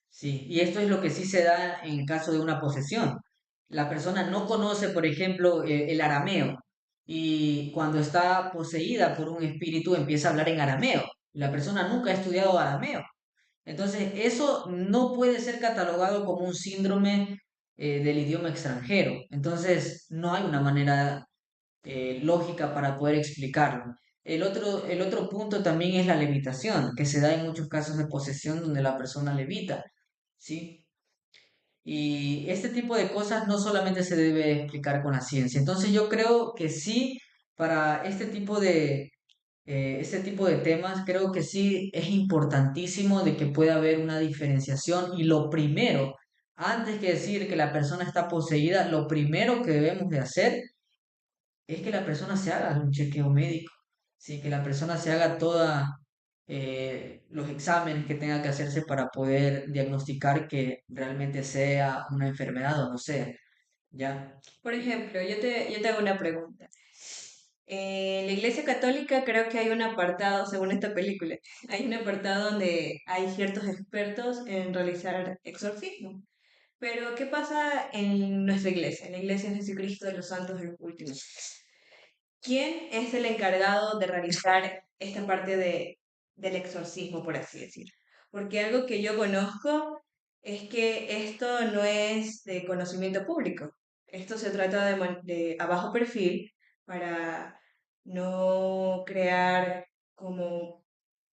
Sí, y esto es lo que sí se da en caso de una posesión. La persona no conoce, por ejemplo, el arameo y cuando está poseída por un espíritu empieza a hablar en arameo. La persona nunca ha estudiado arameo. Entonces, eso no puede ser catalogado como un síndrome del idioma extranjero. Entonces, no hay una manera lógica para poder explicarlo. El otro punto también es la levitación, que se da en muchos casos de posesión donde la persona levita, ¿sí? Y este tipo de cosas no solamente se debe explicar con la ciencia. Entonces yo creo que sí, para este tipo de temas, creo que sí es importantísimo de que pueda haber una diferenciación y lo primero, antes que decir que la persona está poseída, lo primero que debemos de hacer es que la persona se haga un chequeo médico, ¿sí? Que la persona se haga todos los exámenes que tenga que hacerse para poder diagnosticar que realmente sea una enfermedad o no sea, ¿ya? Por ejemplo, yo te hago una pregunta. En la Iglesia Católica creo que hay un apartado, según esta película, hay un apartado donde hay ciertos expertos en realizar exorcismo. Pero, ¿qué pasa en nuestra iglesia, en la Iglesia de Jesucristo de los Santos de los Últimos? ¿Quién es el encargado de realizar esta parte del exorcismo, por así decir? Porque algo que yo conozco es que esto no es de conocimiento público. Esto se trata de a bajo perfil para no crear como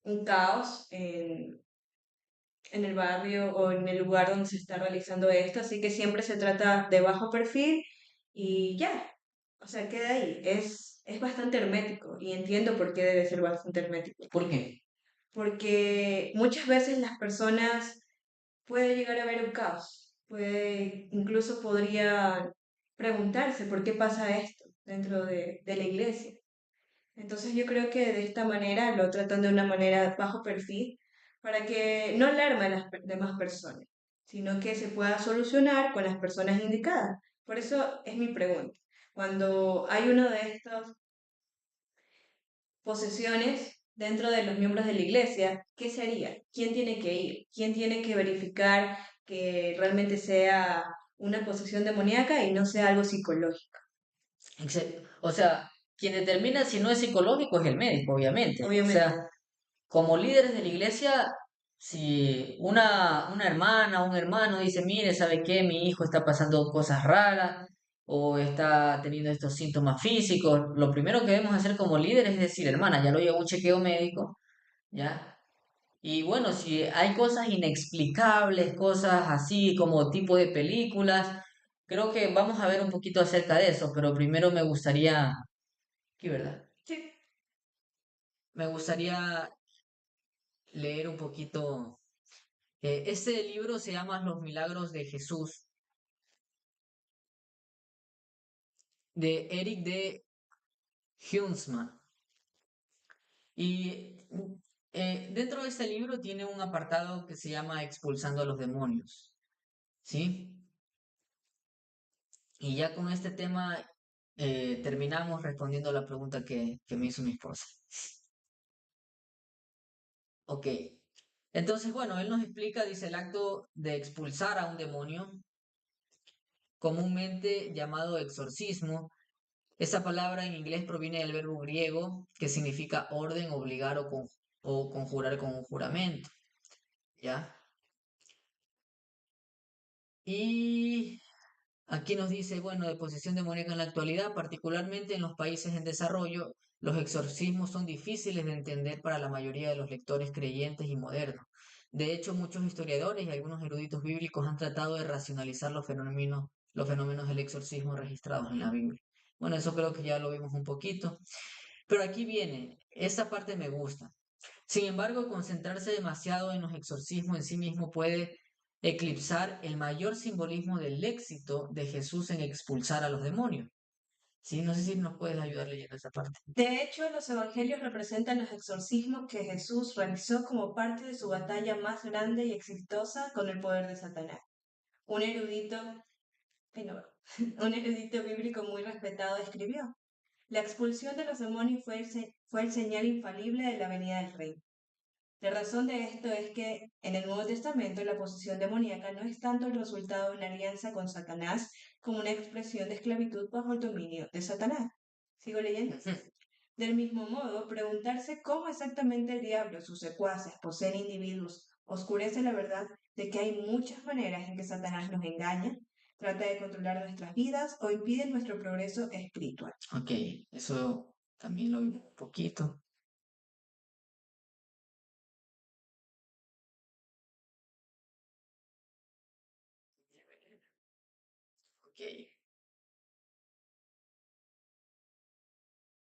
un caos en el barrio o en el lugar donde se está realizando esto, así que siempre se trata de bajo perfil y ya, o sea, queda ahí. Es bastante hermético y entiendo por qué debe ser bastante hermético, ¿Por qué? porque muchas veces las personas puede llegar a haber un caos, puede, incluso podría preguntarse por qué pasa esto dentro de la iglesia. Entonces yo creo que de esta manera lo tratan de una manera bajo perfil para que no alarme a las demás personas, sino que se pueda solucionar con las personas indicadas. Por eso es mi pregunta. Cuando hay uno de estos posesiones dentro de los miembros de la iglesia, ¿qué se haría? ¿Quién tiene que ir? ¿Quién tiene que verificar que realmente sea una posesión demoníaca y no sea algo psicológico? O sea, quien determina si no es psicológico es el médico, obviamente. O Obviamente. sea, como líderes de la iglesia, si una hermana o un hermano dice, mire, ¿sabe qué? Mi hijo está pasando cosas raras o está teniendo estos síntomas físicos, lo primero que debemos hacer como líderes es decir, hermana, ya lo llevo a un chequeo médico, ¿ya? Y bueno, si hay cosas inexplicables, cosas así como tipo de películas, creo que vamos a ver un poquito acerca de eso, pero primero me gustaría, ¿qué verdad? Sí. Me gustaría leer un poquito. Este libro se llama Los Milagros de Jesús, de Eric D. Huntsman. Y dentro de este libro tiene un apartado que se llama Expulsando a los demonios, ¿sí? Y ya con este tema terminamos respondiendo a la pregunta que me hizo mi esposa. Ok. Entonces, bueno, él nos explica, dice, el acto de expulsar a un demonio, comúnmente llamado exorcismo. Esa palabra en inglés proviene del verbo griego que significa orden, obligar o conjurar con un juramento, ¿ya? Y aquí nos dice, bueno, de posesión demoníaca en la actualidad, particularmente en los países en desarrollo, los exorcismos son difíciles de entender para la mayoría de los lectores creyentes y modernos. De hecho, muchos historiadores y algunos eruditos bíblicos han tratado de racionalizar los fenómenos del exorcismo registrados en la Biblia. Bueno, eso creo que ya lo vimos un poquito. Pero aquí viene, esta parte me gusta. Sin embargo, concentrarse demasiado en los exorcismos en sí mismo puede eclipsar el mayor simbolismo del éxito de Jesús en expulsar a los demonios. Sí, no sé si nos puedes ayudar leyendo esa parte. De hecho, los evangelios representan los exorcismos que Jesús realizó como parte de su batalla más grande y exitosa con el poder de Satanás. Un erudito, ay, no, un erudito bíblico muy respetado escribió: la expulsión de los demonios fue el señal infalible de la venida del rey. La razón de esto es que en el Nuevo Testamento la posesión demoníaca no es tanto el resultado de una alianza con Satanás como una expresión de esclavitud bajo el dominio de Satanás. ¿Sigo leyendo? Del mismo modo, preguntarse cómo exactamente el diablo y sus secuaces poseen individuos oscurece la verdad de que hay muchas maneras en que Satanás nos engaña, trata de controlar nuestras vidas o impide nuestro progreso espiritual. Ok, eso también lo vimos un poquito. Ok,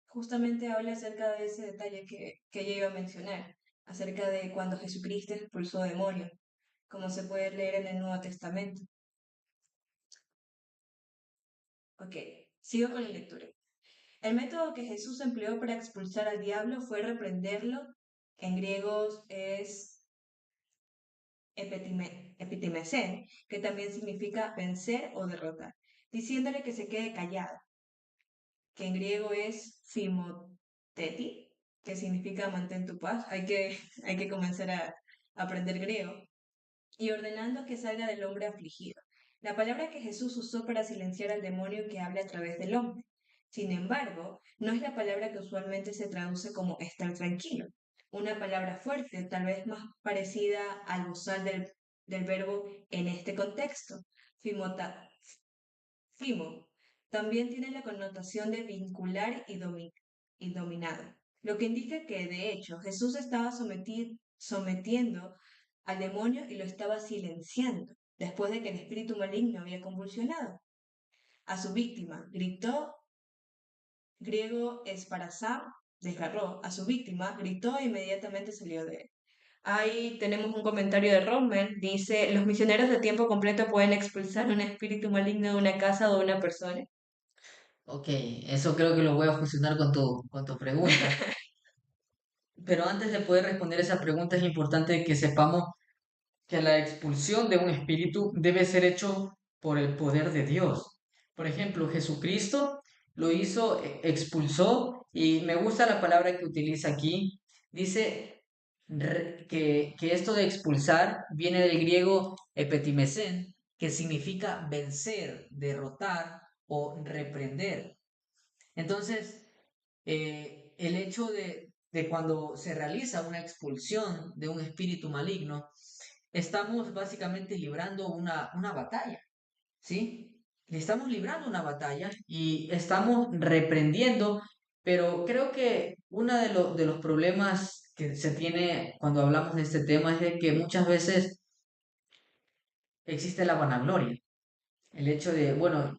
Justamente habla acerca de ese detalle que yo iba a mencionar, acerca de cuando Jesucristo expulsó demonios, como se puede leer en el Nuevo Testamento. Ok, sigo con la lectura. El método que Jesús empleó para expulsar al diablo fue reprenderlo. En griegos es epitimesen, que también significa vencer o derrotar, diciéndole que se quede callado, que en griego es phimoteti, que significa mantén tu paz. Hay que comenzar a aprender griego. Y ordenando que salga del hombre afligido. La palabra que Jesús usó para silenciar al demonio que habla a través del hombre. Sin embargo, no es la palabra que usualmente se traduce como estar tranquilo. Una palabra fuerte, tal vez más parecida al usar del verbo en este contexto. Fimota, fimo. También tiene la connotación de vincular y dominado. lo que indica que de hecho Jesús estaba sometiendo al demonio y lo estaba silenciando después de que el espíritu maligno había convulsionado a su víctima. Gritó, griego esparazá, desgarró a su víctima, gritó e inmediatamente salió de él. Ahí tenemos un comentario de Rommel, dice, los misioneros de tiempo completo pueden expulsar un espíritu maligno de una casa o de una persona. Ok, eso creo que lo voy a fusionar con tu pregunta. Pero antes de poder responder esa pregunta es importante que sepamos que la expulsión de un espíritu debe ser hecho por el poder de Dios. Por ejemplo, Jesucristo lo hizo, expulsó, y me gusta la palabra que utiliza aquí. Dice que esto de expulsar viene del griego epetimesen, que significa vencer, derrotar o reprender. Entonces, el hecho de cuando se realiza una expulsión de un espíritu maligno, estamos básicamente librando una batalla, ¿sí? Le estamos librando una batalla y estamos reprendiendo, pero creo que uno de los problemas que se tiene cuando hablamos de este tema es de que muchas veces existe la vanagloria. El hecho de, bueno,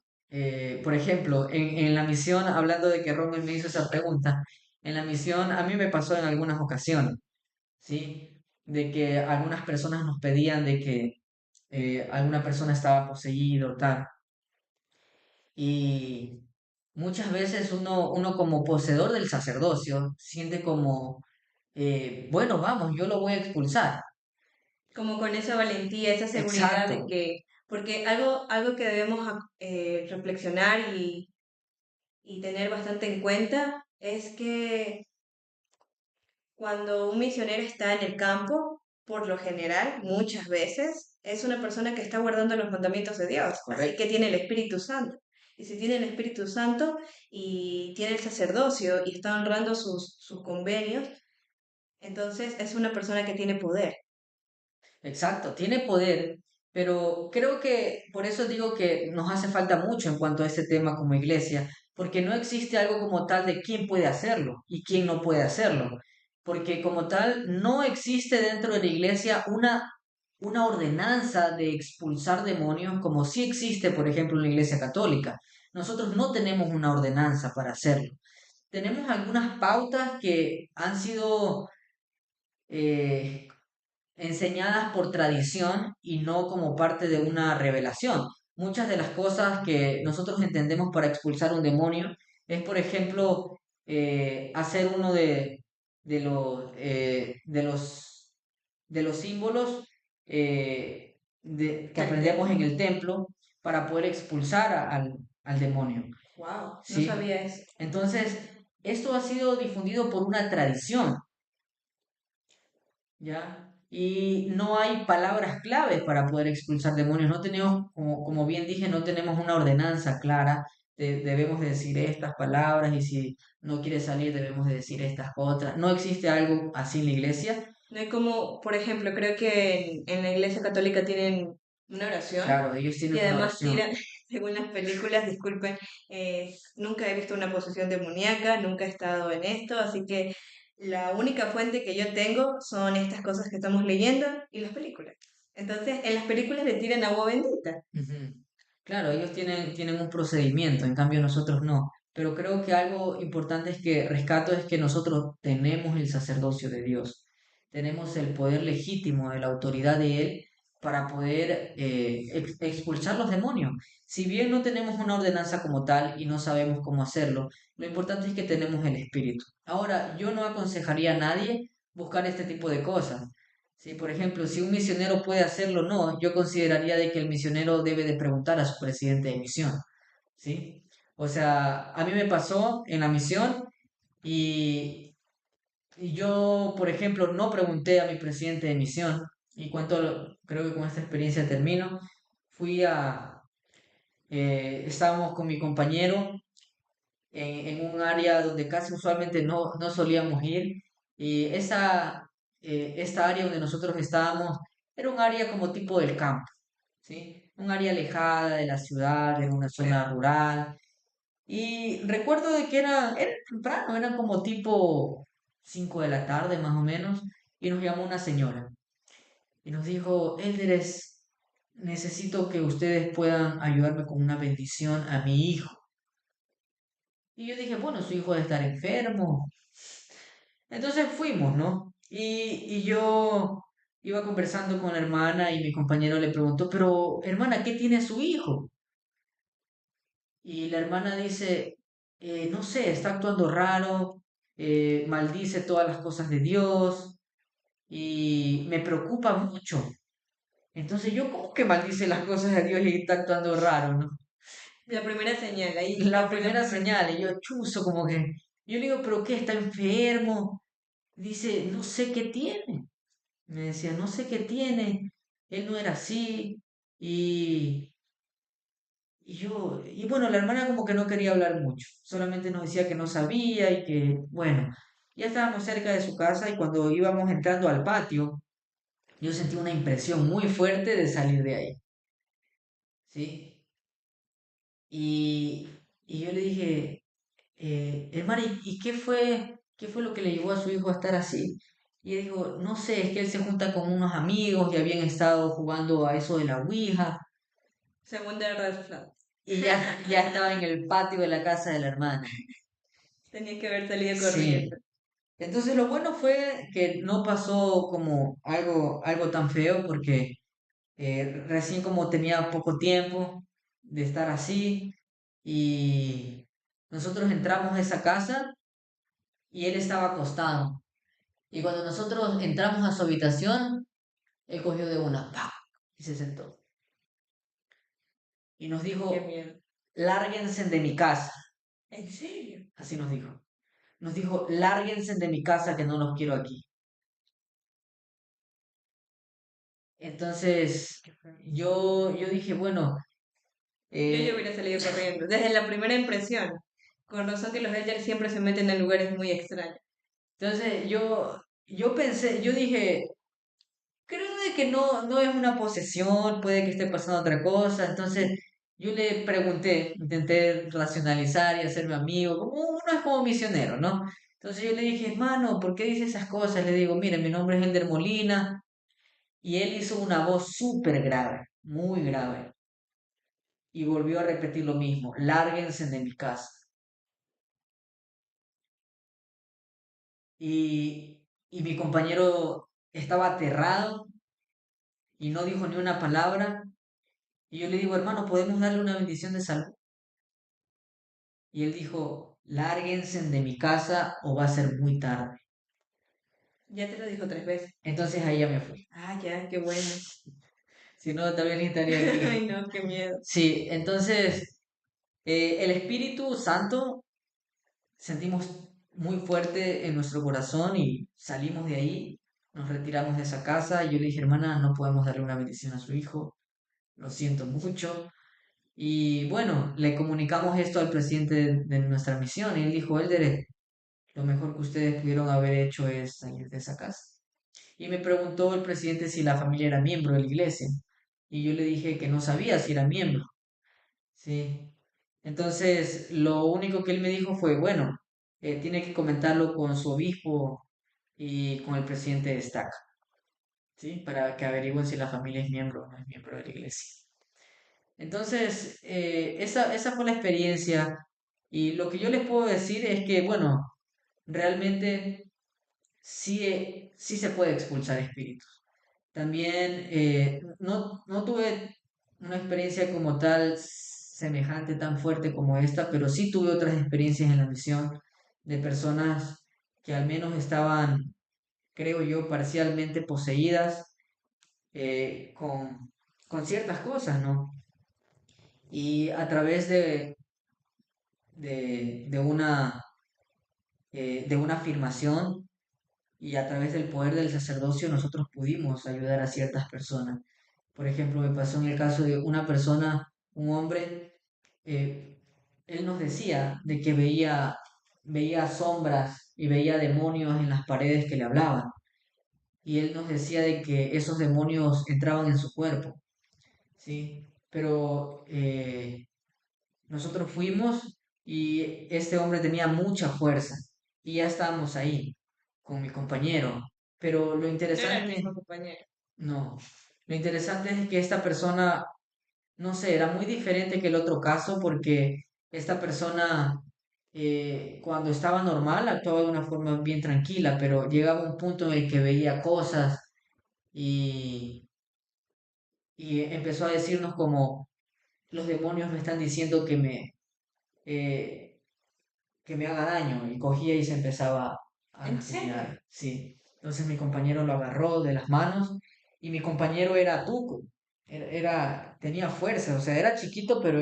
por ejemplo, en la misión, hablando de que Rommel me hizo esa pregunta, en la misión a mí me pasó en algunas ocasiones, ¿sí? De que algunas personas nos pedían de que alguna persona estaba poseído, tal. Y muchas veces uno como poseedor del sacerdocio siente como, bueno, vamos, yo lo voy a expulsar. Como con esa valentía, esa seguridad de Exacto, que, porque algo que debemos reflexionar y tener bastante en cuenta es que cuando un misionero está en el campo, por lo general, muchas veces, es una persona que está guardando los mandamientos de Dios, así que correcto. tiene el Espíritu Santo. Y si tiene el Espíritu Santo y tiene el sacerdocio y está honrando sus convenios, entonces es una persona que tiene poder. Exacto, tiene poder, pero creo que por eso digo que nos hace falta mucho en cuanto a este tema como iglesia, porque no existe algo como tal de quién puede hacerlo y quién no puede hacerlo, porque como tal no existe dentro de la iglesia una ordenanza de expulsar demonios como sí existe, por ejemplo, en la iglesia católica. Nosotros no tenemos una ordenanza para hacerlo. Tenemos algunas pautas que han sido eh, enseñadas por tradición y no como parte de una revelación. Muchas de las cosas que nosotros entendemos para expulsar un demonio es, por ejemplo, hacer uno de los, de los símbolos que Del aprendemos templo. en el templo para poder expulsar al demonio. Wow, no ¿Sí? sabía eso. Entonces, esto ha sido difundido por una tradición. ¿Ya? Y no hay palabras claves para poder expulsar demonios. No tenemos, como bien dije, no tenemos una ordenanza clara. Debemos de decir estas palabras y si no quiere salir debemos de decir estas otras. No existe algo así en la iglesia. No hay como, por ejemplo, creo que en la Iglesia Católica tienen una oración Claro, ellos y tienen una además oración. tiran, según las películas, disculpen, nunca he visto una posesión demoníaca, nunca he estado en esto, así que la única fuente que yo tengo son estas cosas que estamos leyendo y las películas. Entonces, en las películas le tiran agua bendita. Ujú. Claro, ellos tienen un procedimiento, en cambio nosotros no. Pero creo que algo importante es que rescato es que nosotros tenemos el sacerdocio de Dios, tenemos el poder legítimo de la autoridad de Él para poder expulsar los demonios. Si bien no tenemos una ordenanza como tal y no sabemos cómo hacerlo, lo importante es que tenemos el Espíritu. Ahora, yo no aconsejaría a nadie buscar este tipo de cosas. Sí, por ejemplo, si un misionero puede hacerlo o no, yo consideraría de que el misionero debe de preguntar a su presidente de misión, ¿sí? O sea, a mí me pasó en la misión y, y yo, por ejemplo, no pregunté a mi presidente de misión y creo que con esta experiencia termino, fui estábamos con mi compañero en un área donde casi usualmente no solíamos ir. Y esta área donde nosotros estábamos era un área como tipo del campo, ¿sí? Un área alejada de la ciudad, en una zona rural. Y recuerdo de que era temprano, eran como tipo 5 de la tarde más o menos, y nos llamó una señora y nos dijo, Élderes, necesito que ustedes puedan ayudarme con una bendición a mi hijo. Y yo dije, bueno, su hijo debe estar enfermo. Entonces fuimos, ¿no? Y yo iba conversando con la hermana y mi compañero le preguntó, pero hermana, ¿qué tiene su hijo? Y la hermana dice, no sé, está actuando raro, maldice todas las cosas de Dios y me preocupa mucho. Entonces yo, ¿cómo que maldice las cosas de Dios y está actuando raro, ¿no? La primera señal, ahí ya La fue la primera primera señal, y señal. yo chuzo como que, yo le digo, ¿pero qué? ¿Está enfermo? Dice, no sé qué tiene. Me decía, no sé qué tiene, él no era así. Y, y bueno, la hermana como que no quería hablar mucho, solamente nos decía que no sabía y que, bueno, ya estábamos cerca de su casa y cuando íbamos entrando al patio, yo sentí una impresión muy fuerte de salir de ahí, ¿sí? Y, y yo le dije, hermana, ¿y qué fue lo que le llevó a su hijo a estar así? Y él dijo, no sé, es que él se junta con unos amigos y habían estado jugando a eso de la Ouija Segunda red flag. y ya estaba en el patio de la casa de la hermana. Tenía que haber salido Sí. corriendo. Entonces lo bueno fue que no pasó como algo tan feo porque recién como tenía poco tiempo de estar así y nosotros entramos a esa casa y él estaba acostado. Y cuando nosotros entramos a su habitación, él cogió de una, ¡pah! Y se sentó. Y nos Qué dijo, miedo. lárguense de mi casa. ¿En serio? Así nos dijo. Nos dijo, lárguense de mi casa que no los quiero aquí. Entonces, Qué feo. yo dije, bueno, Yo ya hubiera eh, salido corriendo. Desde la primera impresión. Con razón que los elders siempre se meten en lugares muy extraños. entonces yo pensé, yo dije, creo de que no es una posesión, puede que esté pasando otra cosa. Entonces yo le pregunté, intenté racionalizar y hacerme amigo, como uno es como misionero, ¿no? Entonces yo le dije, hermano, ¿por qué dice esas cosas? Le digo, mire, mi nombre es Ender Molina. Y él hizo una voz súper grave, muy grave. Y volvió a repetir lo mismo, lárguense de mi casa. Y mi compañero estaba aterrado y no dijo ni una palabra. Y yo le digo, hermano, ¿podemos darle una bendición de salud? Y él dijo, lárguense de mi casa o va a ser muy tarde. Ya te lo dijo 3 veces. Entonces ahí ya me fui. Ah, ya, qué bueno. Si no, también estaría aquí. Ay, no, qué miedo. Sí, entonces el Espíritu Santo sentimos muy fuerte en nuestro corazón y salimos de ahí, nos retiramos de esa casa. Y yo le dije, hermana, no podemos darle una bendición a su hijo, lo siento mucho. Y bueno, le comunicamos esto al presidente de nuestra misión y él dijo, Elder, lo mejor que ustedes pudieron haber hecho es salir de esa casa. Y me preguntó el presidente si la familia era miembro de la iglesia. Y yo le dije que no sabía si era miembro. Sí. Entonces, lo único que él me dijo fue, bueno, tiene que comentarlo con su obispo y con el presidente de estaca, ¿sí? Para que averigüen si la familia es miembro o no es miembro de la iglesia. Entonces, esa fue la experiencia. Y lo que yo les puedo decir es que, bueno, realmente sí, sí se puede expulsar espíritus. También no tuve una experiencia como tal semejante, tan fuerte como esta, pero sí tuve otras experiencias en la misión de personas que al menos estaban, creo yo, parcialmente poseídas con ciertas cosas, ¿no? Y a través de una afirmación y a través del poder del sacerdocio nosotros pudimos ayudar a ciertas personas. Por ejemplo, me pasó en el caso de una persona, un hombre, eh, él nos decía de que veía sombras y veía demonios en las paredes que le hablaban. Y él nos decía de que esos demonios entraban en su cuerpo, ¿sí? Pero nosotros fuimos y este hombre tenía mucha fuerza y ya estábamos ahí. con mi compañero. Pero lo No era el interesante, mismo compañero. no, lo interesante es que esta persona, no sé, era muy diferente que el otro caso porque esta persona cuando estaba normal actuaba de una forma bien tranquila, pero llegaba un punto en el que veía cosas y, y empezó a decirnos como los demonios me están diciendo eh, que me haga daño y cogía y se empezaba a ¿En serio? rasguñar, sí. Entonces mi compañero lo agarró de las manos y mi compañero era tuco, tenía fuerza, o sea, era chiquito pero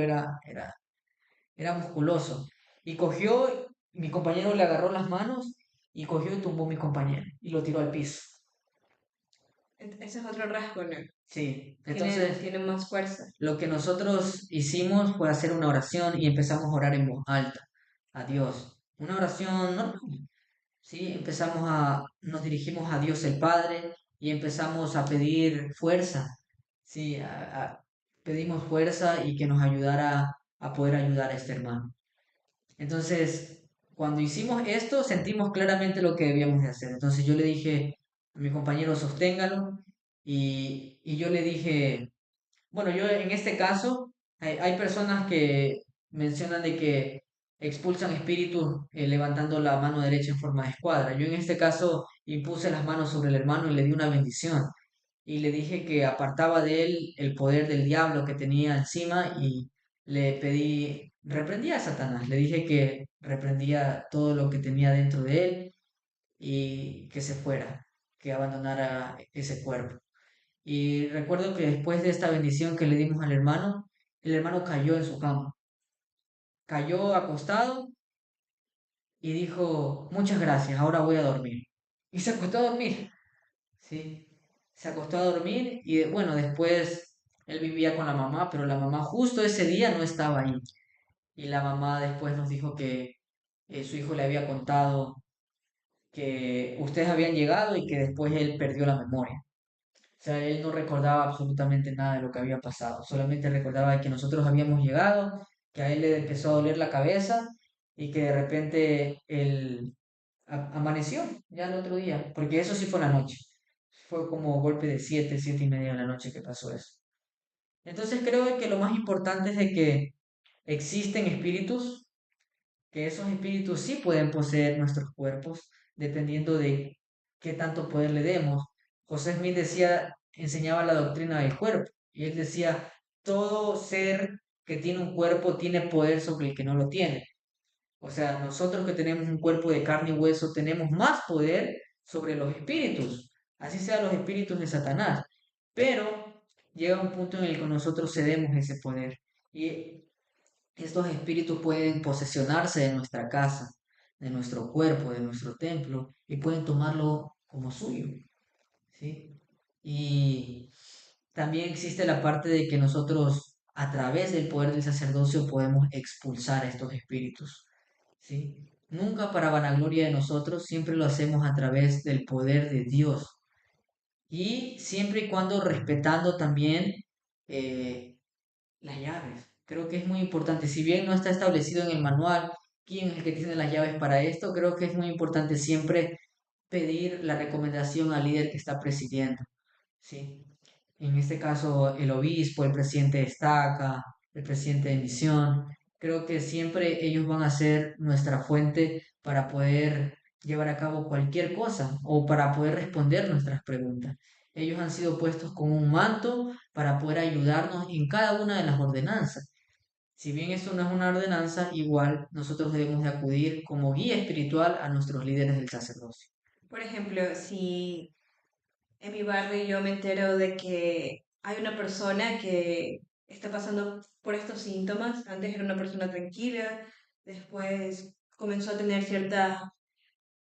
era musculoso. Y cogió, mi compañero le agarró las manos y cogió y tumbó a mi compañero y lo tiró al piso. Ese es otro rasgo, ¿no? Sí, Tienen, entonces tienen más fuerza. lo que nosotros hicimos fue hacer una oración y empezamos a orar en voz alta a Dios. Una oración normal. Sí, nos dirigimos a Dios el Padre y empezamos a pedir fuerza. Sí, pedimos fuerza y que nos ayudara a poder ayudar a este hermano. Entonces, cuando hicimos esto, sentimos claramente lo que debíamos de hacer. Entonces yo le dije a mi compañero, sosténgalo, y yo le dije, bueno, yo en este caso, hay personas que mencionan de que expulsan espíritus levantando la mano derecha en forma de escuadra. Yo en este caso impuse las manos sobre el hermano y le di una bendición. Y le dije que apartaba de él el poder del diablo que tenía encima y le pedí, reprendía a Satanás. Le dije que reprendía todo lo que tenía dentro de él y que se fuera, que abandonara ese cuerpo. Y recuerdo que después de esta bendición que le dimos al hermano, el hermano cayó en su cama. Cayó acostado y dijo, muchas gracias, ahora voy a dormir. Y se acostó a dormir, ¿sí? Se acostó a dormir y bueno, después él vivía con la mamá, pero la mamá justo ese día no estaba ahí. Y la mamá después nos dijo que su hijo le había contado que ustedes habían llegado y que después él perdió la memoria. O sea, él no recordaba absolutamente nada de lo que había pasado, solamente recordaba que nosotros habíamos llegado, que a él le empezó a doler la cabeza y que de repente él amaneció ya el otro día, porque eso sí fue la noche. Fue como golpe de 7, 7:30 de la noche que pasó eso. Entonces creo que lo más importante es de que existen espíritus, que esos espíritus sí pueden poseer nuestros cuerpos, dependiendo de qué tanto poder le demos. José Smith decía, enseñaba la doctrina del cuerpo, y él decía, todo ser que tiene un cuerpo tiene poder sobre el que no lo tiene. O sea, nosotros que tenemos un cuerpo de carne y hueso tenemos más poder sobre los espíritus, así sean los espíritus de Satanás. Pero llega un punto en el que nosotros cedemos ese poder. Y estos espíritus pueden posesionarse de nuestra casa, de nuestro cuerpo, de nuestro templo, y pueden tomarlo como suyo, ¿sí? Y también existe la parte de que nosotros, a través del poder del sacerdocio, podemos expulsar a estos espíritus, ¿sí? Nunca para vanagloria de nosotros, siempre lo hacemos a través del poder de Dios. Y siempre y cuando respetando también eh, las llaves. Creo que es muy importante. Si bien no está establecido en el manual quién es el que tiene las llaves para esto, creo que es muy importante siempre pedir la recomendación al líder que está presidiendo. ¿Sí? En este caso, el obispo, el presidente de estaca, el presidente de misión. Creo que siempre ellos van a ser nuestra fuente para poder llevar a cabo cualquier cosa o para poder responder nuestras preguntas. Ellos han sido puestos con un manto para poder ayudarnos en cada una de las ordenanzas. Si bien esto no es una ordenanza, igual nosotros debemos de acudir como guía espiritual a nuestros líderes del sacerdocio. Por ejemplo, si en mi barrio yo me entero de que hay una persona que está pasando por estos síntomas, antes era una persona tranquila, después comenzó a tener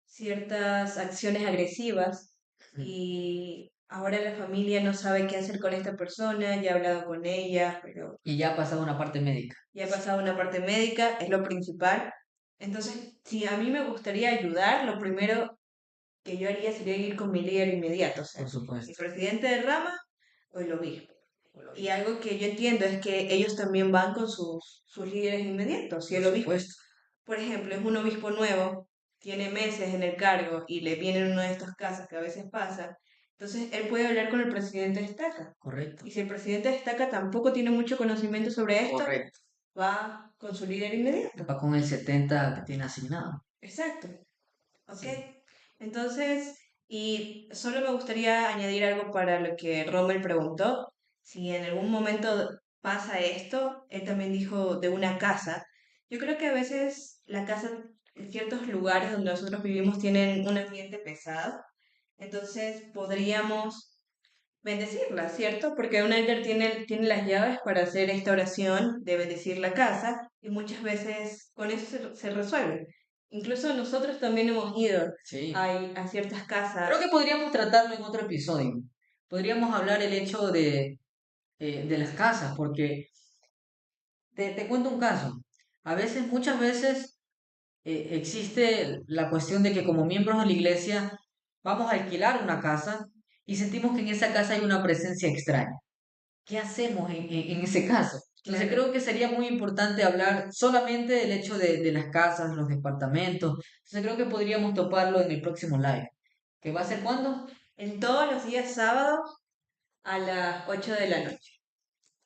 ciertas acciones agresivas y ahora la familia no sabe qué hacer con esta persona, ya ha hablado con ella, pero Y ya ha pasado una parte médica, ya ha pasado una parte médica, es lo principal. Entonces, si a mí me gustaría ayudar, lo primero que yo haría sería ir con mi líder inmediato, o sea, por el supuesto. presidente de rama o el obispo. O lo Y mismo. algo que yo entiendo es que ellos también van con sus líderes inmediatos. Si Por el obispo, supuesto. por ejemplo, es un obispo nuevo, tiene meses en el cargo y le vienen uno de estos casos que a veces pasa, entonces él puede hablar con el presidente de Estaca. Correcto, Y si el presidente de Estaca tampoco tiene mucho conocimiento sobre esto, correcto. va con su líder inmediato. Va con el 70 que tiene asignado. Exacto. ¿Ok? Sí, Entonces, y solo me gustaría añadir algo para lo que Rommel preguntó. Si en algún momento pasa esto, él también dijo de una casa. Yo creo que a veces la casa en ciertos lugares donde nosotros vivimos tienen un ambiente pesado. Entonces podríamos bendecirla, ¿cierto? Porque un elder tiene las llaves para hacer esta oración de bendecir la casa y muchas veces con eso se resuelve. Incluso nosotros también hemos ido sí. a ciertas Creo casas. que podríamos tratarlo en otro episodio. Podríamos hablar el hecho de las casas, porque te cuento un caso. A veces, muchas veces, existe la cuestión de que como miembros de la iglesia vamos a alquilar una casa y sentimos que en esa casa hay una presencia extraña. ¿Qué hacemos en ese caso? Entonces Claro. creo que sería muy importante hablar solamente del hecho de las casas, los departamentos. Entonces creo que podríamos toparlo en el próximo live. ¿Qué va a ser cuándo? En todos los días sábados a las 8 de la noche.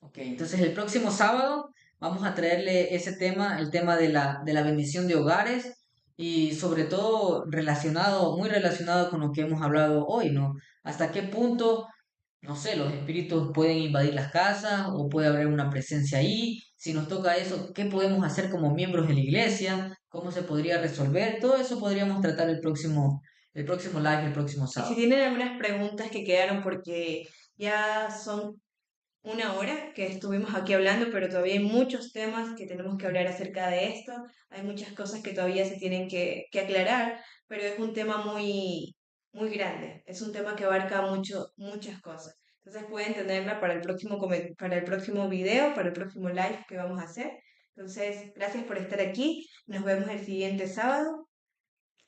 Ok, entonces el próximo sábado vamos a traerle ese tema, el tema de la bendición de hogares y sobre todo relacionado, muy relacionado con lo que hemos hablado hoy, ¿no? ¿Hasta qué punto, no sé, los espíritus pueden invadir las casas o puede haber una presencia ahí? Si nos toca eso, ¿qué podemos hacer como miembros de la iglesia? ¿Cómo se podría resolver? Todo eso podríamos tratar el próximo live, el próximo Y si sábado. tienen algunas preguntas que quedaron porque ya son una hora que estuvimos aquí hablando, pero todavía hay muchos temas que tenemos que hablar acerca de esto. Hay muchas cosas que todavía se tienen que aclarar, pero es un tema muy grande. Es un tema que abarca muchas cosas. Entonces pueden tenerla para el próximo, para el próximo video, para el próximo live que vamos a hacer. Entonces, gracias por estar aquí. Nos vemos el siguiente sábado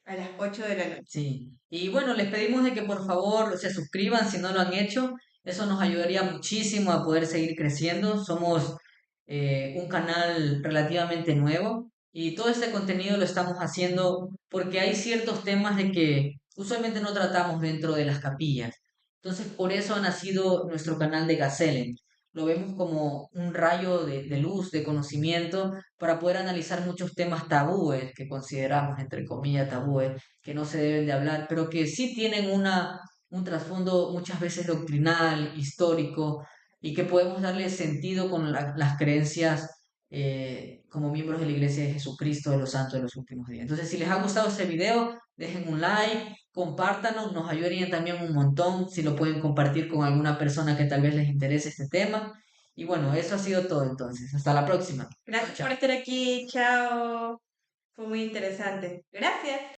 a las 8 de la noche. Sí, y bueno, les pedimos de que por favor se suscriban si no lo han hecho. Eso nos ayudaría muchísimo a poder seguir creciendo. Somos un canal relativamente nuevo y todo este contenido lo estamos haciendo porque hay ciertos temas de que usualmente no tratamos dentro de las capillas. Entonces, por eso ha nacido nuestro canal de Gazellen. Lo vemos como un rayo de luz, de conocimiento, para poder analizar muchos temas tabúes que consideramos, entre comillas, tabúes que no se deben de hablar, pero que sí tienen un trasfondo muchas veces doctrinal, histórico, y que podemos darle sentido con las creencias como miembros de la Iglesia de Jesucristo de los Santos de los últimos días. Entonces, si les ha gustado este video, dejen un like, compártanos, nos ayudarían también un montón si lo pueden compartir con alguna persona que tal vez les interese este tema. Y bueno, eso ha sido todo entonces. Hasta la próxima. Chao, Gracias por chao. estar aquí. Chao. Fue muy interesante. Gracias.